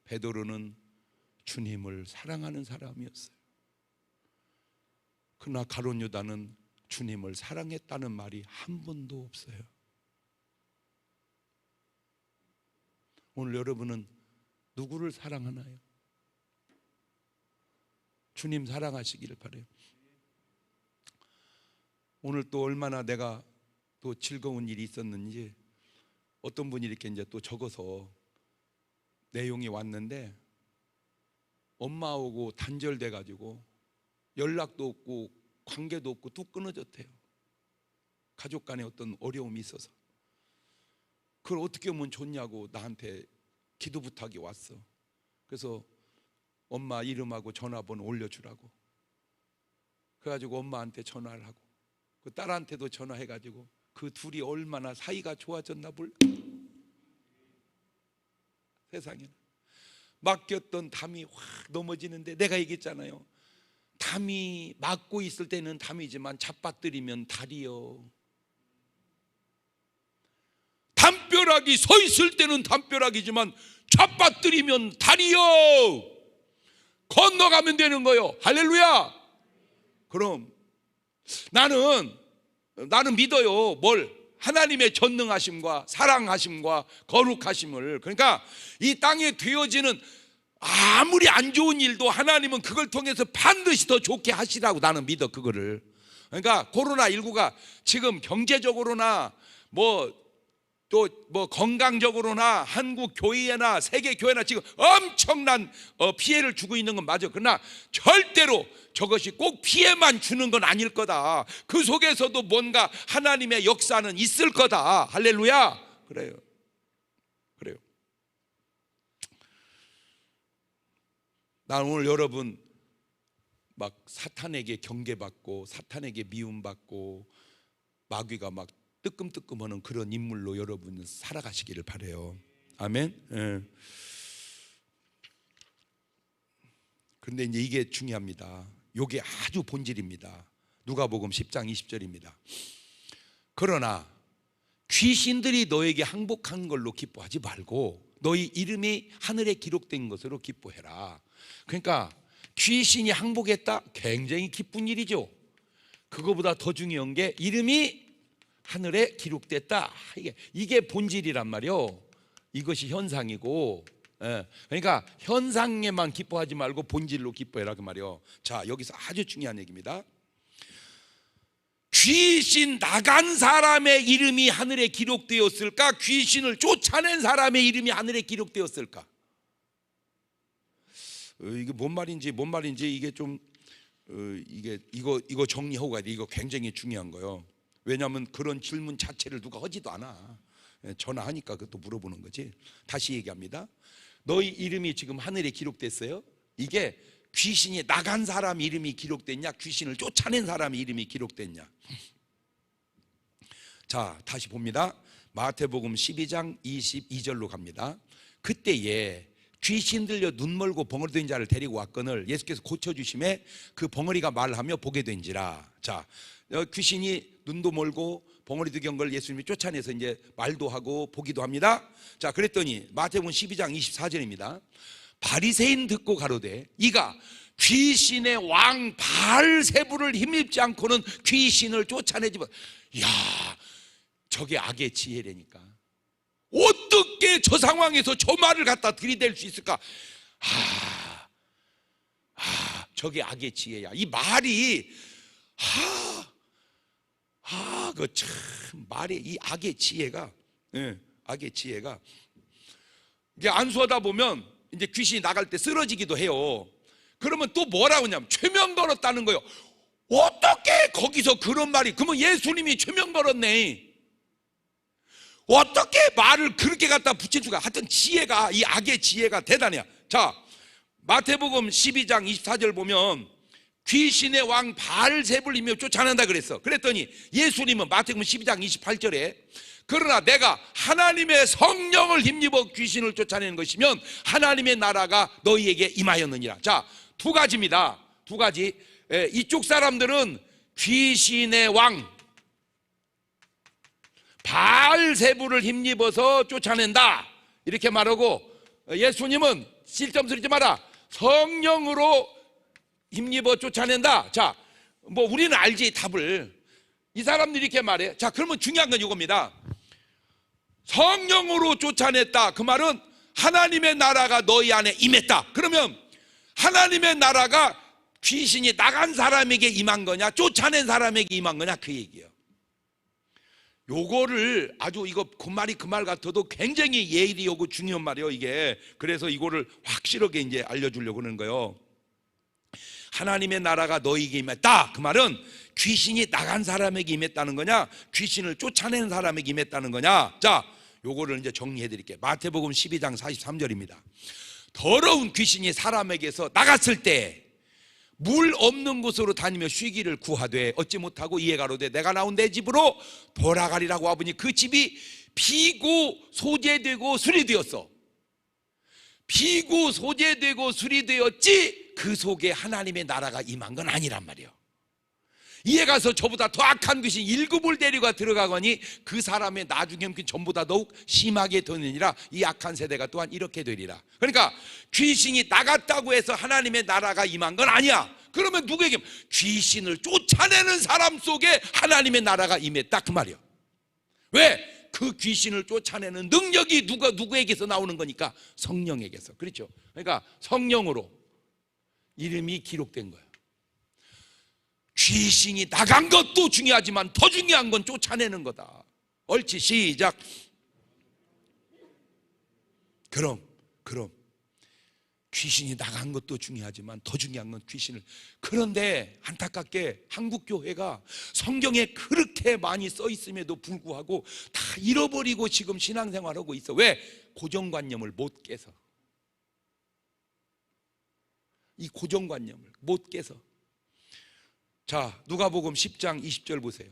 A: 베드로는 주님을 사랑하는 사람이었어요. 그러나 가룟 유다는 주님을 사랑했다는 말이 한 번도 없어요. 오늘 여러분은 누구를 사랑하나요? 주님 사랑하시기를 바라요. 오늘 또 얼마나 내가 또 즐거운 일이 있었는지, 어떤 분이 이렇게 이제 또 적어서 내용이 왔는데, 엄마하고 단절돼 가지고 연락도 없고 관계도 없고 뚝 끊어졌대요. 가족 간에 어떤 어려움이 있어서. 그걸 어떻게 하면 좋냐고 나한테 기도 부탁이 왔어. 그래서 엄마 이름하고 전화번호 올려주라고. 그래가지고 엄마한테 전화를 하고, 그 딸한테도 전화해가지고 그 둘이 얼마나 사이가 좋아졌나 몰라. 세상에 맡겼던 담이 확 넘어지는데, 내가 얘기했잖아요. 담이 막고 있을 때는 담이지만 잡아뜨리면 달이요. 담벼락이 서 있을 때는 담벼락이지만 잡아뜨리면 달이요. 건너가면 되는 거요. 할렐루야. 그럼 나는 믿어요. 뭘? 하나님의 전능하심과 사랑하심과 거룩하심을. 그러니까 이 땅에 되어지는 아무리 안 좋은 일도 하나님은 그걸 통해서 반드시 더 좋게 하시라고 나는 믿어, 그거를. 그러니까 코로나19가 지금 경제적으로나 또 건강적으로나 한국 교회나 세계 교회나 지금 엄청난 피해를 주고 있는 건 맞아. 그러나 절대로 저것이 꼭 피해만 주는 건 아닐 거다. 그 속에서도 뭔가 하나님의 역사는 있을 거다. 할렐루야. 그래요. 난 오늘 여러분 막 사탄에게 경계받고 사탄에게 미움받고 마귀가 막 뜨끔뜨끔하는 그런 인물로 여러분 살아가시기를 바라요. 아멘. 그런데 이제 이게 중요합니다. 이게 아주 본질입니다. 누가복음 10장 20절입니다. 그러나 귀신들이 너에게 항복한 걸로 기뻐하지 말고 너희 이름이 하늘에 기록된 것으로 기뻐해라. 그러니까 귀신이 항복했다? 굉장히 기쁜 일이죠. 그거보다 더 중요한 게 이름이 하늘에 기록됐다. 이게 본질이란 말이요. 이것이 현상이고, 그러니까 현상에만 기뻐하지 말고 본질로 기뻐해라 그 말이요. 자, 여기서 아주 중요한 얘기입니다. 귀신 나간 사람의 이름이 하늘에 기록되었을까? 귀신을 쫓아낸 사람의 이름이 하늘에 기록되었을까? 이게 뭔 말인지 이게 좀 이거 정리하고 가야 돼. 이거 굉장히 중요한 거요. 왜냐하면 그런 질문 자체를 누가 하지도 않아. 전화하니까 그것도 물어보는 거지. 다시 얘기합니다. 너희 이름이 지금 하늘에 기록됐어요? 이게 귀신이 나간 사람 이름이 기록됐냐, 귀신을 쫓아낸 사람 이름이 기록됐냐. 자, 다시 봅니다. 마태복음 12장 22절로 갑니다. 그때에 귀신 들려 눈 멀고 벙어리 된 자를 데리고 왔거늘 예수께서 고쳐주심에 그 벙어리가 말하며 보게 된지라. 자, 귀신이 눈도 멀고 벙어리도 경 걸 예수님이 쫓아내서 이제 말도 하고 보기도 합니다. 자, 그랬더니 마태복음 12장 24절입니다. 바리새인 듣고 가로되 이가 귀신의 왕 바알세불을 힘입지 않고는 귀신을 쫓아내지 못. 야, 저게 악의 지혜라니까. 어떻게 저 상황에서 저 말을 갖다 들이댈 수 있을까? 저게 악의 지혜야. 이 말이 그 참 말이 이 악의 지혜가, 악의 지혜가 이제 안수하다 보면 이제 귀신이 나갈 때 쓰러지기도 해요. 그러면 또 뭐라고 하냐면 최면 걸었다는 거예요. 어떻게 거기서 그런 말이, 그러면 예수님이 최면 걸었네. 어떻게 말을 그렇게 갖다 붙일 수가. 하여튼 지혜가, 이 악의 지혜가 대단해요. 자, 마태복음 12장 24절 보면 귀신의 왕 바알세불이며 쫓아낸다 그랬어. 그랬더니 예수님은 마태복음 12장 28절에 그러나 내가 하나님의 성령을 힘입어 귀신을 쫓아내는 것이면 하나님의 나라가 너희에게 임하였느니라. 자, 두 가지입니다. 두 가지. 이쪽 사람들은 귀신의 왕 바알세불을 힘입어서 쫓아낸다 이렇게 말하고, 예수님은 실점 쓰지 마라, 성령으로 힘입어 쫓아낸다. 자, 뭐 우리는 알지 답을. 이 사람들이 이렇게 말해. 자, 그러면 중요한 건 이겁니다. 성령으로 쫓아냈다. 그 말은 하나님의 나라가 너희 안에 임했다. 그러면 하나님의 나라가 귀신이 나간 사람에게 임한 거냐, 쫓아낸 사람에게 임한 거냐, 그 얘기예요. 요거를 아주 이거 그 말이 그 말 같아도 굉장히 예리하고 중요한 말이에요, 이게. 그래서 이거를 확실하게 이제 알려주려고 하는 거예요. 하나님의 나라가 너희에게 임했다. 그 말은 귀신이 나간 사람에게 임했다는 거냐, 귀신을 쫓아낸 사람에게 임했다는 거냐. 자, 요거를 이제 정리해 드릴게요. 마태복음 12장 43절입니다. 더러운 귀신이 사람에게서 나갔을 때 물 없는 곳으로 다니며 쉬기를 구하되 얻지 못하고 이에 가로되 내가 나온 내 집으로 돌아가리라고 하보니 그 집이 비고 소재되고 수리되었어. 비고 소재되고 수리되었지 그 속에 하나님의 나라가 임한 건 아니란 말이에요. 이에 가서 저보다 더 악한 귀신 7을 데리고 들어가거니 그 사람의 나중에 전보다 더욱 심하게 되느니라. 이 악한 세대가 또한 이렇게 되리라. 그러니까 귀신이 나갔다고 해서 하나님의 나라가 임한 건 아니야. 그러면 누구에게? 귀신을 쫓아내는 사람 속에 하나님의 나라가 임했다 그 말이야. 왜? 그 그 귀신을 쫓아내는 능력이 누구에게서 나오는 거니까? 성령에게서. 그렇죠? 그러니까 성령으로 이름이 기록된 거예요. 귀신이 나간 것도 중요하지만 더 중요한 건 쫓아내는 거다. 옳지, 시작. 그럼 귀신이 나간 것도 중요하지만 더 중요한 건 귀신을. 그런데 안타깝게 한국 교회가 성경에 그렇게 많이 써 있음에도 불구하고 다 잃어버리고 지금 신앙생활하고 있어. 왜? 고정관념을 못 깨서. 이 고정관념을 못 깨서. 자, 누가복음 10장 20절 보세요.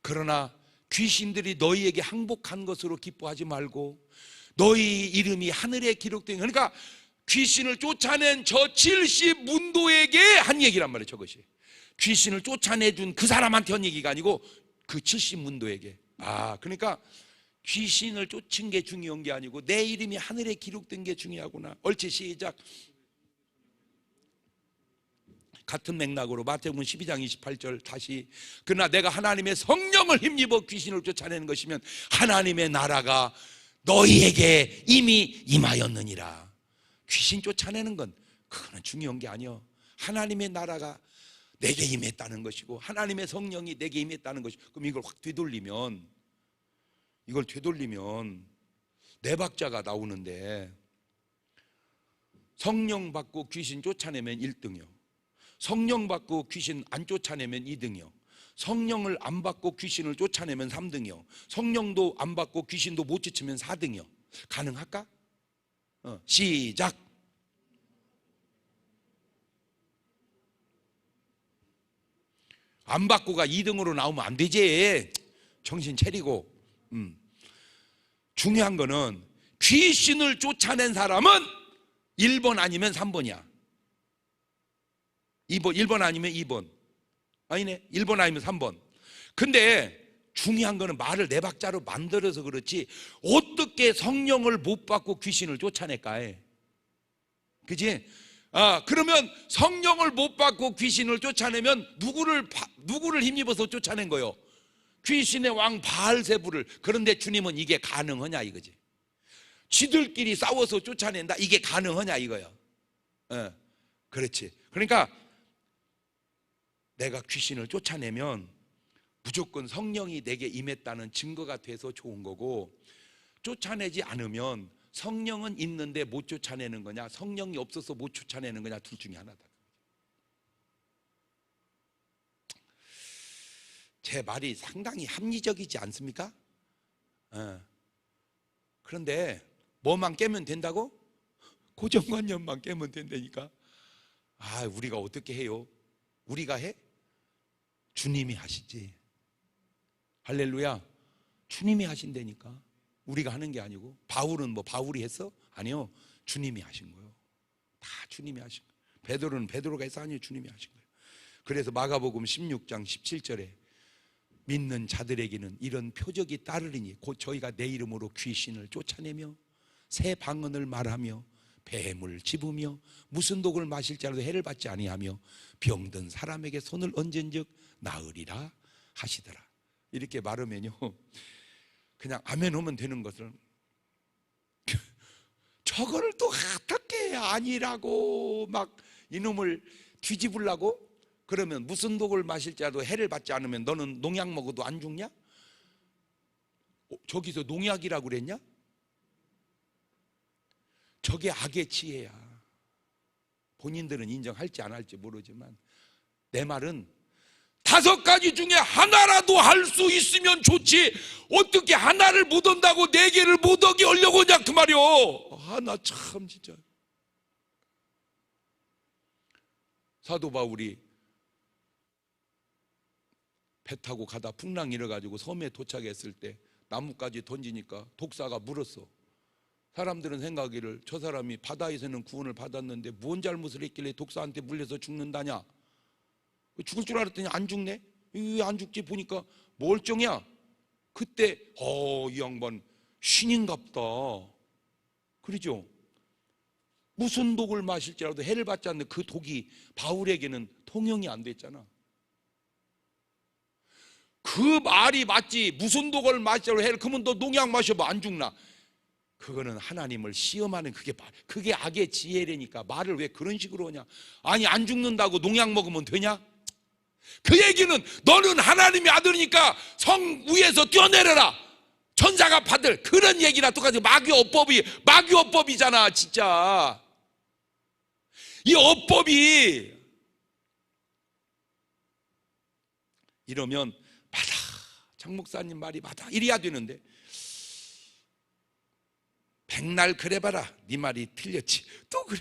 A: 그러나 귀신들이 너희에게 항복한 것으로 기뻐하지 말고 너희 이름이 하늘에 기록된, 그러니까 귀신을 쫓아낸 저 70문도에게 한 얘기란 말이에요. 저것이 귀신을 쫓아내준 그 사람한테 한 얘기가 아니고 그 70문도에게. 그러니까 귀신을 쫓은 게 중요한 게 아니고 내 이름이 하늘에 기록된 게 중요하구나. 옳지, 시작. 같은 맥락으로 마태복음 12장 28절 다시. 그러나 내가 하나님의 성령을 힘입어 귀신을 쫓아내는 것이면 하나님의 나라가 너희에게 이미 임하였느니라. 귀신 쫓아내는 건 그거는 중요한 게 아니요. 하나님의 나라가 내게 임했다는 것이고 하나님의 성령이 내게 임했다는 것이고. 그럼 이걸 확 되돌리면 네 박자가 나오는데, 성령 받고 귀신 쫓아내면 1등이요. 성령 받고 귀신 안 쫓아내면 2등이요. 성령을 안 받고 귀신을 쫓아내면 3등이요. 성령도 안 받고 귀신도 못 쫓으면 4등이요. 가능할까? 시작. 안 받고가 2등으로 나오면 안 되지. 정신 차리고. 중요한 거는 귀신을 쫓아낸 사람은 1번 아니면 3번이야 1번 아니면 2번. 아니네, 1번 아니면 3번. 근데 중요한 거는 말을 네 박자로 만들어서 그렇지 어떻게 성령을 못 받고 귀신을 쫓아낼까 해. 그지? 그러면 성령을 못 받고 귀신을 쫓아내면 누구를 힘입어서 쫓아낸 거요? 귀신의 왕 바알세부를. 그런데 주님은 이게 가능하냐 이거지. 지들끼리 싸워서 쫓아낸다, 이게 가능하냐 이거요. 그렇지. 그러니까 내가 귀신을 쫓아내면 무조건 성령이 내게 임했다는 증거가 돼서 좋은 거고, 쫓아내지 않으면 성령은 있는데 못 쫓아내는 거냐, 성령이 없어서 못 쫓아내는 거냐, 둘 중에 하나다. 제 말이 상당히 합리적이지 않습니까? 그런데 뭐만 깨면 된다고? 고정관념만 깨면 된다니까. 우리가 어떻게 해요? 우리가 해? 주님이 하시지. 할렐루야. 주님이 하신다니까. 우리가 하는 게 아니고. 바울은 바울이 했어? 아니요, 주님이 하신 거예요. 다 주님이 하신 거예요. 베드로는 베드로가 해서 아니에요, 주님이 하신 거예요. 그래서 마가복음 16장 17절에 믿는 자들에게는 이런 표적이 따르리니 곧 저희가 내 이름으로 귀신을 쫓아내며 새 방언을 말하며 뱀을 집으며 무슨 독을 마실지라도 해를 받지 아니하며 병든 사람에게 손을 얹은즉 나으리라 하시더라. 이렇게 말하면요, 그냥 아멘 하면 되는 것을 저거를 또 어떻게 아니라고 막 이놈을 뒤집으려고. 그러면 무슨 독을 마실지라도 해를 받지 않으면 너는 농약 먹어도 안 죽냐? 저기서 농약이라고 그랬냐? 저게 악의 지혜야. 본인들은 인정할지 안 할지 모르지만 내 말은 5가지 중에 하나라도 할 수 있으면 좋지, 어떻게 하나를 못 얻는다고 4개를 못 얻게 하려고 하냐 그 말이요. 나 참 진짜. 사도 바울이 배 타고 가다 풍랑 일어가지고 섬에 도착했을 때 나뭇가지 던지니까 독사가 물었어. 사람들은 생각하기를 저 사람이 바다에서는 구원을 받았는데 뭔 잘못을 했길래 독사한테 물려서 죽는다냐, 죽을 줄 알았더니 안 죽네. 왜 안 죽지? 보니까 멀쩡이야. 그때 이 양반 신인갑다. 그러죠? 무슨 독을 마실지라도 해를 받지 않는 그 독이 바울에게는 통용이 안 됐잖아. 그 말이 맞지. 무슨 독을 마시라고 해? 그러면 너 농약 마셔봐, 안 죽나? 그거는 하나님을 시험하는 그게 악의 지혜라니까. 말을 왜 그런 식으로 하냐? 아니, 안 죽는다고 농약 먹으면 되냐? 그 얘기는 너는 하나님의 아들이니까 성 위에서 뛰어내려라, 천사가 받을, 그런 얘기나 똑같이 마귀 어법이잖아. 진짜 이 어법이 이러면 맞아, 장 목사님 말이 맞아, 이래야 되는데, 백날 그래봐라 네 말이 틀렸지 또 그래.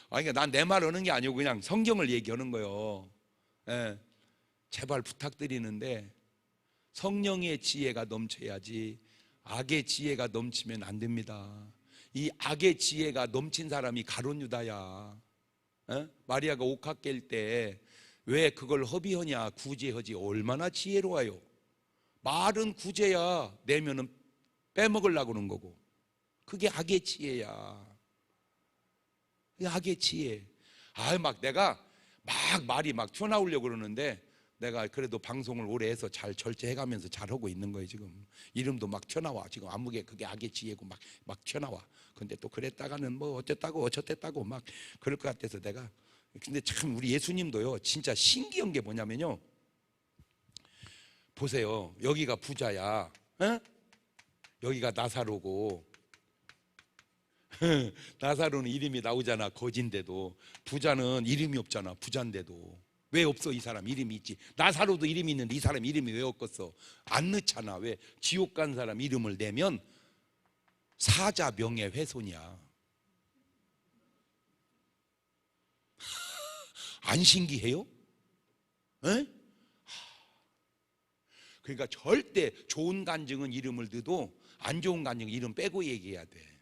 A: 그러니까 난 내 말 하는 게 아니고 그냥 성경을 얘기하는 거예요. 예, 제발 부탁드리는데 성령의 지혜가 넘쳐야지 악의 지혜가 넘치면 안 됩니다. 이 악의 지혜가 넘친 사람이 가룟 유다야. 예? 마리아가 옥합 깰 때 왜 그걸 허비하냐, 구제하지. 얼마나 지혜로워요. 말은 구제야, 내면은 빼먹으려고 그러는 거고. 그게 악의 지혜야. 그게 악의 지혜. 내가 말이 튀어나오려고 그러는데, 내가 그래도 방송을 오래 해서 잘 절제해가면서 잘 하고 있는 거예요. 지금 이름도 막 튀어나와. 지금 아무개 그게 악의 지혜고 막 튀어나와. 근데 또 그랬다가는 뭐 어쨌다고 막 그럴 것 같아서 내가. 근데 참 우리 예수님도요, 진짜 신기한 게 뭐냐면요, 보세요. 여기가 부자야, 에? 여기가 나사로고, 나사로는 이름이 나오잖아, 거진데도. 부자는 이름이 없잖아, 부자인데도. 왜 없어? 이 사람 이름이 있지. 나사로도 이름이 있는데 이 사람 이름이 왜 없겠어? 안 넣잖아. 왜? 지옥 간 사람 이름을 내면 사자 명예훼손이야. 안 신기해요? 에? 그러니까 절대 좋은 간증은 이름을 넣어도 안 좋은 간증은 이름 빼고 얘기해야 돼.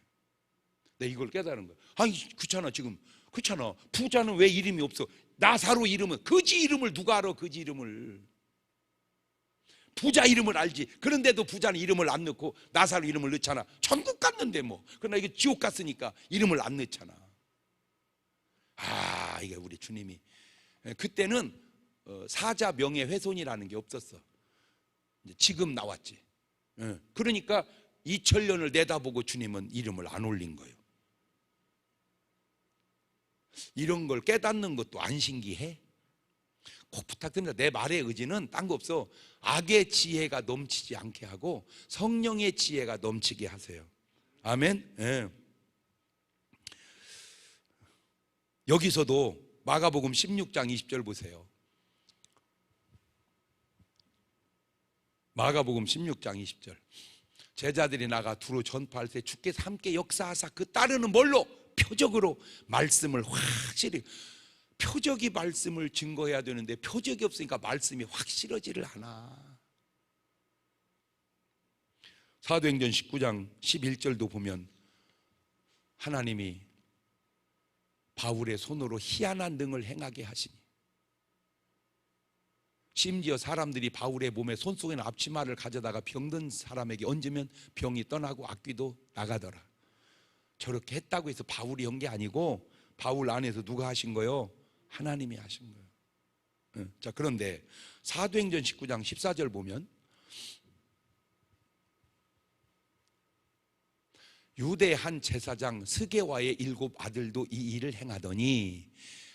A: 내가 이걸 깨달은 거야. 아니, 그렇잖아. 지금 그렇잖아. 부자는 왜 이름이 없어? 나사로 이름은, 그지 이름을 누가 알아? 그지 이름을. 부자 이름을 알지. 그런데도 부자는 이름을 안 넣고 나사로 이름을 넣잖아. 천국 갔는데 뭐. 그러나 이게 지옥 갔으니까 이름을 안 넣잖아. 이게 우리 주님이 그때는 사자 명예훼손이라는 게 없었어. 지금 나왔지. 그러니까 2000년을 내다보고 주님은 이름을 안 올린 거예요. 이런 걸 깨닫는 것도 안 신기해? 꼭 부탁드립니다. 내 말의 의지는 딴 거 없어. 악의 지혜가 넘치지 않게 하고 성령의 지혜가 넘치게 하세요. 아멘. 예. 여기서도 마가복음 16장 20절 보세요. 마가복음 16장 20절. 제자들이 나가 두루 전파할 때 주께서 함께 역사하사 그 따르는 뭘로? 표적으로 말씀을 확실히. 표적이 말씀을 증거해야 되는데 표적이 없으니까 말씀이 확실하지를 않아. 사도행전 19장 11절도 보면 하나님이 바울의 손으로 희한한 능을 행하게 하시니, 심지어 사람들이 바울의 몸에 손속에 있는 앞치마를 가져다가 병든 사람에게 얹으면 병이 떠나고 악귀도 나가더라. 저렇게 했다고 해서 바울이 한 게 아니고 바울 안에서 누가 하신 거요? 하나님이 하신 거예요. 자, 그런데 사도행전 19장 14절 보면 유대 한 제사장 스게와의 7 아들도 이 일을 행하더니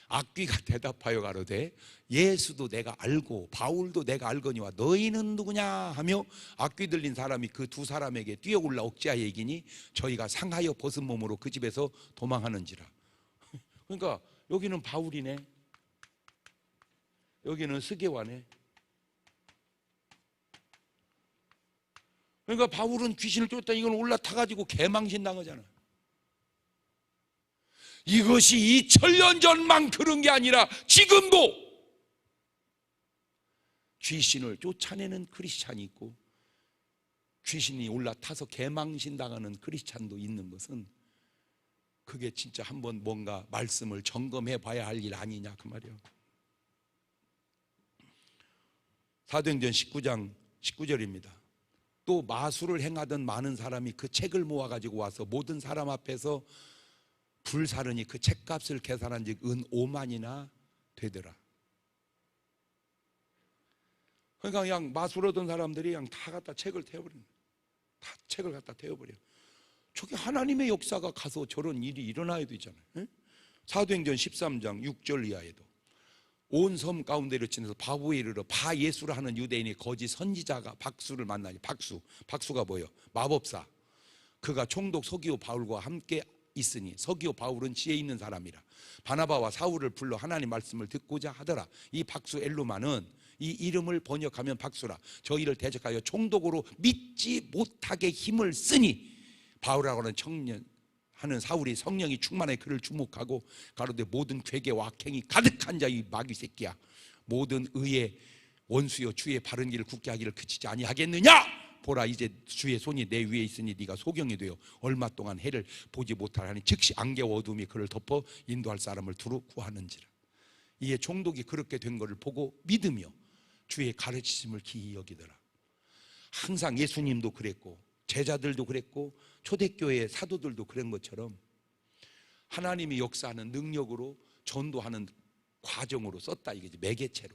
A: 악귀가 대답하여 가로되 예수도 내가 알고 바울도 내가 알거니와 너희는 누구냐 하며 악귀 들린 사람이 그 두 사람에게 뛰어올라 억지하여 이기니 저희가 상하여 벗은 몸으로 그 집에서 도망하는지라. 그러니까 여기는 바울이네, 여기는 스게와네. 그러니까 바울은 귀신을 쫓다 이건 올라타가지고 개망신 당하잖아. 이것이 2000년 전만 그런 게 아니라 지금도 귀신을 쫓아내는 크리스찬이 있고 귀신이 올라타서 개망신 당하는 크리스찬도 있는 것은 그게 진짜 한번 뭔가 말씀을 점검해 봐야 할 일 아니냐 그 말이에요. 사도행전 19장 19절입니다. 또 마술을 행하던 많은 사람이 그 책을 모아가지고 와서 모든 사람 앞에서 불사르니 그 책값을 계산한 즉 은 5만이나 되더라. 그러니까 그냥 마술하던 사람들이 그냥 다 갖다 책을 태워버리는 거예요. 다 책을 갖다 태워버려. 저게 하나님의 역사가 가서 저런 일이 일어나야 되잖아요. 예? 사도행전 13장 6절 이하에도 온 섬 가운데를 지나서 바보에 이르러 바 예수를 하는 유대인의 거짓 선지자가 박수를 만나니, 박수가 뭐예요? 마법사. 그가 총독 서기오 바울과 함께 있으니 서기오 바울은 지혜 있는 사람이라 바나바와 사울을 불러 하나님 말씀을 듣고자 하더라. 이 박수 엘루마는, 이 이름을 번역하면 박수라, 저희를 대적하여 총독으로 믿지 못하게 힘을 쓰니, 바울이라고 하는 청년 하는 사울이 성령이 충만해 그를 주목하고 가로되 모든 괴계와 악행이 가득한 자 이 마귀 새끼야, 모든 의의 원수여 주의 바른 길을 굳게 하기를 그치지 아니하겠느냐? 보라 이제 주의 손이 내 위에 있으니 네가 소경이 되어 얼마 동안 해를 보지 못하라니 즉시 안개와 어둠이 그를 덮어 인도할 사람을 두루 구하는지라. 이에 총독이 그렇게 된 것을 보고 믿으며 주의 가르치심을 기이 여기더라. 항상 예수님도 그랬고 제자들도 그랬고 초대교회 사도들도 그런 것처럼 하나님이 역사하는 능력으로 전도하는 과정으로 썼다 이거지. 매개체로,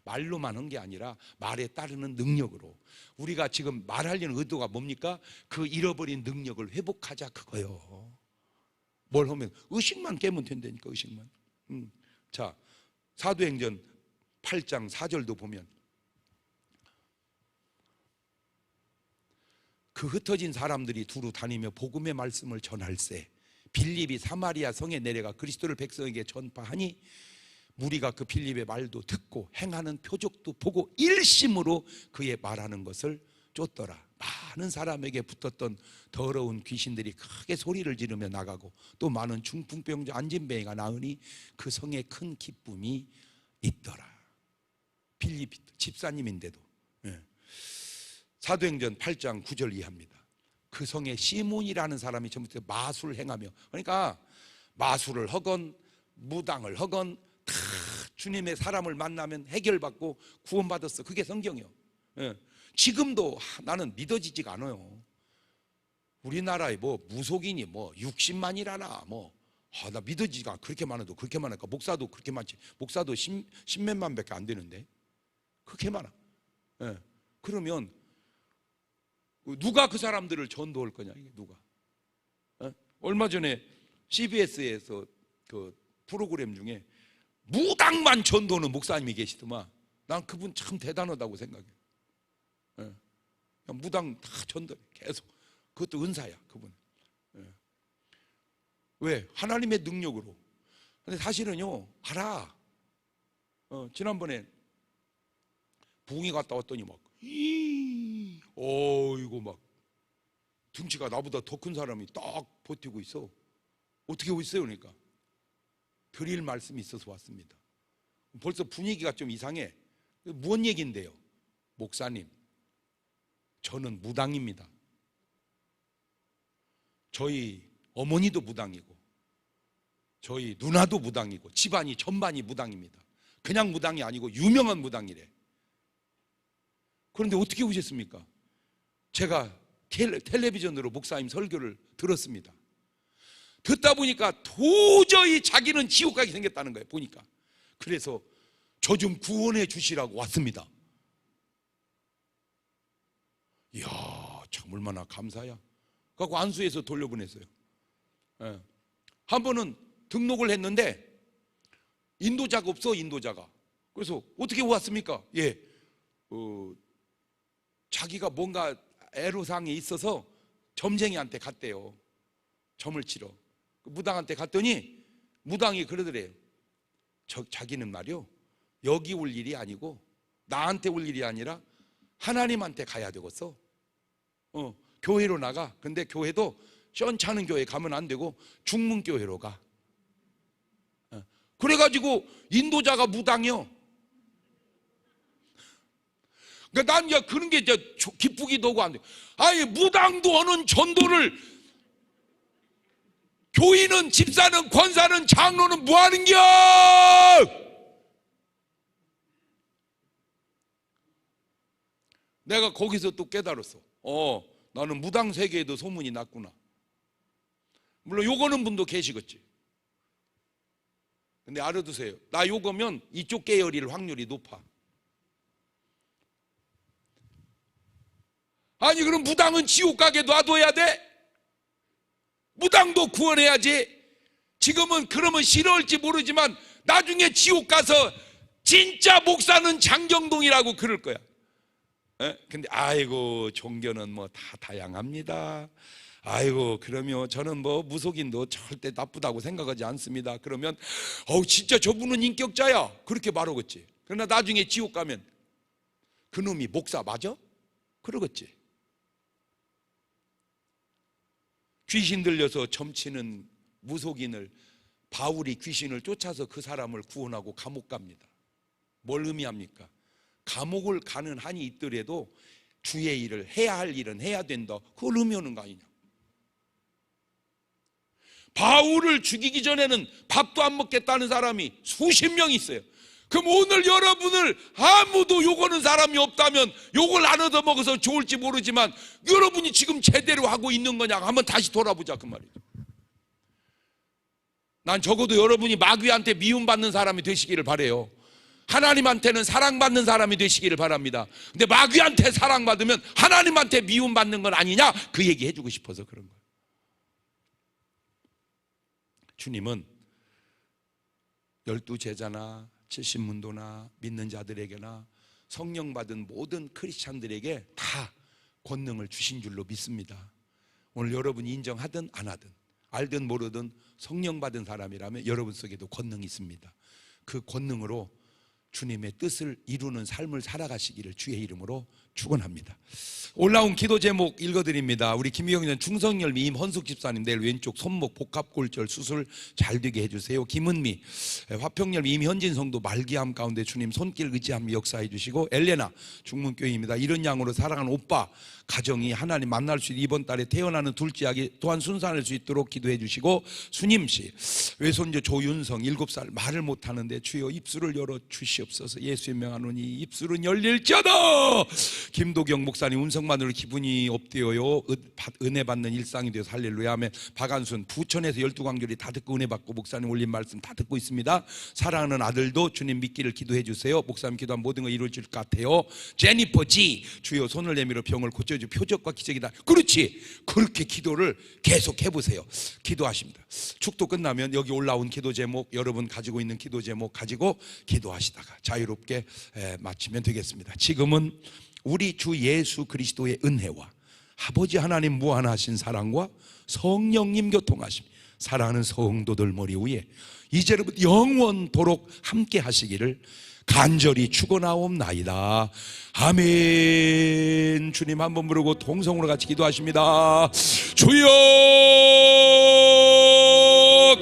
A: 말로만 한 게 아니라 말에 따르는 능력으로. 우리가 지금 말하려는 의도가 뭡니까? 그 잃어버린 능력을 회복하자 그거요. 뭘 하면? 의식만 깨면 된다니까. 의식만. 자, 사도행전 8장 4절도 보면 그 흩어진 사람들이 두루 다니며 복음의 말씀을 전할세 빌립이 사마리아 성에 내려가 그리스도를 백성에게 전파하니 무리가 그 빌립의 말도 듣고 행하는 표적도 보고 일심으로 그의 말하는 것을 쫓더라. 많은 사람에게 붙었던 더러운 귀신들이 크게 소리를 지르며 나가고 또 많은 중풍병자 안진뱅이가 나으니 그 성에 큰 기쁨이 있더라. 빌립 집사님인데도. 사도행전 8장 9절 이하입니다. 그 성에 시몬이라는 사람이 전부터 마술을 행하며, 그러니까 마술을 하건 무당을 하건 다 주님의 사람을 만나면 해결받고 구원받았어. 그게 성경이요. 지금도 나는 믿어지지가 않아요. 우리나라에 뭐 무속인이 뭐 60만이라나 나 믿어지지가 않아. 그렇게 많아도 그렇게 많으니까 목사도 그렇게 많지. 목사도 10몇만 밖에 안 되는데 그렇게 많아. 그러면 누가 그 사람들을 전도할 거냐 이게 누가? 얼마 전에 CBS에서 그 프로그램 중에 무당만 전도하는 목사님이 계시더만. 난 그분 참 대단하다고 생각해. 무당 다 전도 계속. 그것도 은사야 그분. 왜? 하나님의 능력으로. 근데 사실은요 알아. 지난번에 부흥이 갔다 왔더니 막 이거 막 등치가 나보다 더 큰 사람이 딱 버티고 있어. 어떻게 오고 있어요? 그러니까 드릴 말씀이 있어서 왔습니다. 벌써 분위기가 좀 이상해. 무슨 얘기인데요? 목사님, 저는 무당입니다. 저희 어머니도 무당이고 저희 누나도 무당이고 집안이 전반이 무당입니다. 그냥 무당이 아니고 유명한 무당이래. 그런데 어떻게 오셨습니까? 제가 텔레비전으로 목사님 설교를 들었습니다. 듣다 보니까 도저히 자기는 지옥 가게 생겼다는 거예요. 보니까. 그래서 저 좀 구원해 주시라고 왔습니다. 이야, 참 얼마나 감사야. 그래서 안수해서 돌려보냈어요. 한 번은 등록을 했는데 인도자가 없어. 인도자가. 그래서 어떻게 왔습니까? 자기가 뭔가 애로사항이 있어서 점쟁이한테 갔대요. 점을 치러. 무당한테 갔더니 무당이 그러더래요. 자기는 말이요, 여기 올 일이 아니고 나한테 올 일이 아니라 하나님한테 가야 되겠어. 교회로 나가. 근데 교회도 션차는 교회 가면 안 되고 중문교회로 가. 그래가지고 인도자가 무당이요. 그러니까 난 이제 그런 게 이제 기쁘기도 하고 안 돼. 아니 무당도 하는 전도를 교인은, 집사는, 권사는, 장로는 뭐 하는겨? 내가 거기서 또 깨달았어. 나는 무당 세계에도 소문이 났구나. 물론 요거는 분도 계시겠지. 근데 알아두세요. 나 요거면 이쪽 계열일 확률이 높아. 아니 그럼 무당은 지옥 가게 놔둬야 돼? 무당도 구원해야지. 지금은 그러면 싫어할지 모르지만 나중에 지옥 가서 진짜 목사는 장경동이라고 그럴 거야. 근데 아이고 종교는 뭐 다 다양합니다. 아이고 그러면 저는 뭐 무속인도 절대 나쁘다고 생각하지 않습니다. 그러면 진짜 저분은 인격자야 그렇게 말하겠지. 그러나 나중에 지옥 가면 그놈이 목사 맞아? 그러겠지. 귀신 들려서 점치는 무속인을 바울이 귀신을 쫓아서 그 사람을 구원하고 감옥 갑니다. 뭘 의미합니까? 감옥을 가는 한이 있더라도 주의 일을 해야 할 일은 해야 된다. 그걸 의미하는 거 아니냐. 바울을 죽이기 전에는 밥도 안 먹겠다는 사람이 수십 명 있어요. 그럼 오늘 여러분을 아무도 욕하는 사람이 없다면 욕을 안 얻어먹어서 좋을지 모르지만 여러분이 지금 제대로 하고 있는 거냐 한번 다시 돌아보자 그 말이죠. 난 적어도 여러분이 마귀한테 미움받는 사람이 되시기를 바라요. 하나님한테는 사랑받는 사람이 되시기를 바랍니다. 근데 마귀한테 사랑받으면 하나님한테 미움받는 건 아니냐 그 얘기 해주고 싶어서 그런 거예요. 주님은 12제자나 70문도나 믿는 자들에게나 성령 받은 모든 크리스찬들에게 다 권능을 주신 줄로 믿습니다. 오늘 여러분이 인정하든 안 하든 알든 모르든 성령 받은 사람이라면 여러분 속에도 권능이 있습니다. 그 권능으로 주님의 뜻을 이루는 삶을 살아가시기를 주의 이름으로 축원합니다. 올라온 기도 제목 읽어드립니다. 우리 김희경전 충성열미 임헌숙 집사님 내일 왼쪽 손목 복합골절 수술 잘 되게 해주세요. 김은미 화평열미 임현진 성도 말기암 가운데 주님 손길 의지함 역사해 주시고, 엘레나 중문교회입니다. 이런 양으로 사랑하는 오빠 가정이 하나님 만날 수 있는 이번 달에 태어나는 둘째 아기 또한 순산할 수 있도록 기도해 주시고, 수님씨 외손주 조윤성 7살 말을 못하는데 주여 입술을 열어 주시옵소서. 예수의 명하노니 입술은 열릴지어다. 김도경 목사님 음성만으로 기분이 업되어요. 은혜 받는 일상이 되어서 할렐루야 하면, 박한순 부천에서 12광절이 다 듣고 은혜 받고 목사님 올린 말씀 다 듣고 있습니다. 사랑하는 아들도 주님 믿기를 기도해 주세요. 목사님 기도한 모든 거 이루어질 것 같아요. 제니퍼 G 주여 손을 내밀어 병을 고쳐주 표적과 기적이다. 그렇지, 그렇게 기도를 계속 해보세요. 기도하십니다. 축도 끝나면 여기 올라온 기도 제목 여러분 가지고 있는 기도 제목 가지고 기도하시다가 자유롭게 마치면 되겠습니다. 지금은 우리 주 예수 그리스도의 은혜와 아버지 하나님 무한하신 사랑과 성령님 교통하심, 사랑하는 성도들 머리 위에 이제부터 영원토록 함께 하시기를 간절히 축원하옵나이다. 아멘. 주님 한번 부르고 동성으로 같이 기도하십니다. 주여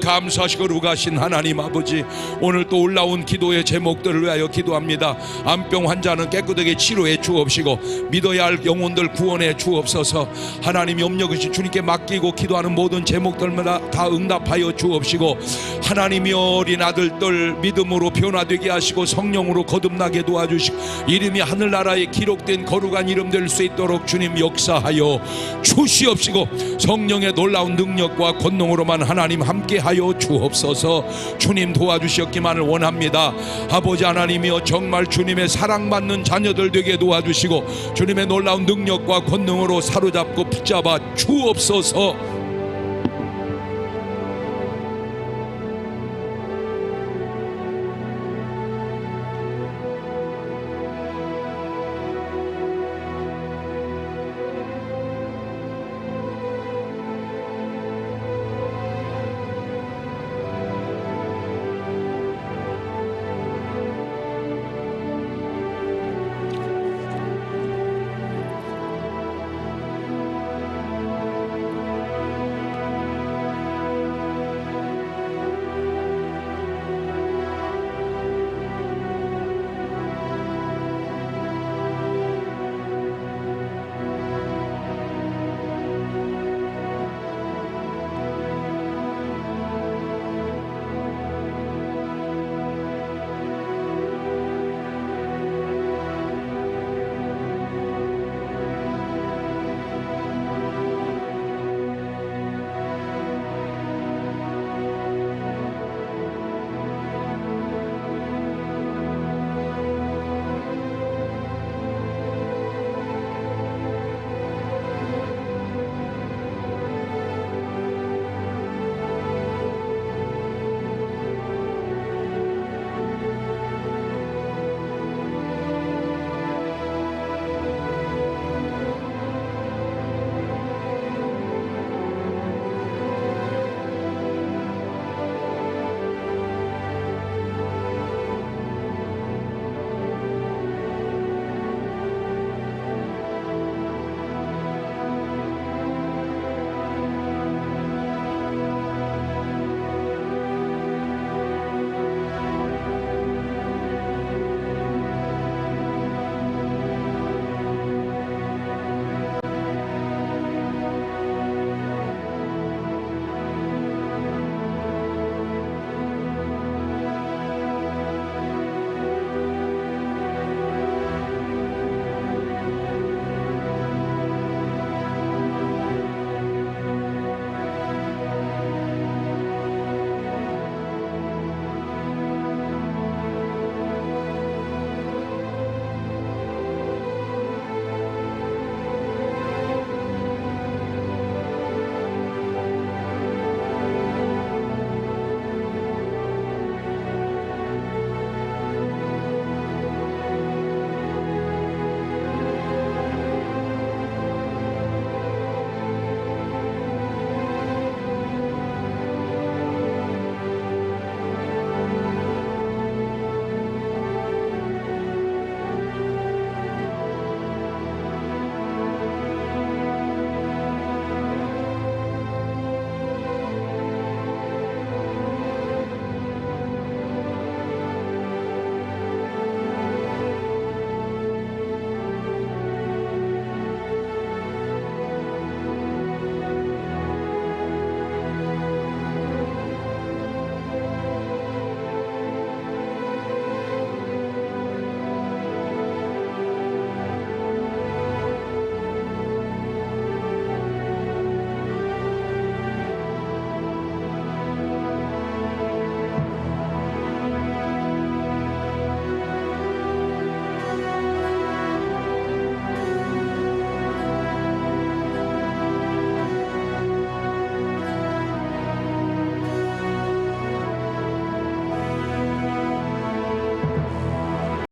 A: 감사하시고 거룩하신 하나님 아버지, 오늘 또 올라온 기도의 제목들을 위하여 기도합니다. 암병 환자는 깨끗하게 치료해 주옵시고, 믿어야 할 영혼들 구원해 주옵소서. 하나님 염려하신 주님께 맡기고 기도하는 모든 제목들마다 다 응답하여 주옵시고, 하나님이 어린 아들들 믿음으로 변화되게 하시고 성령으로 거듭나게 도와주시고, 이름이 하늘나라에 기록된 거룩한 이름 될 수 있도록 주님 역사하여 주시옵시고, 성령의 놀라운 능력과 권능으로만 하나님 함께하여 주옵소서. 주님 도와주셨기만을 원합니다. 아버지 하나님이여 정말 주님의 사랑받는 자녀들 되게 도와주시고, 주님의 놀라운 능력과 권능으로 사로잡고 붙잡아 주옵소서.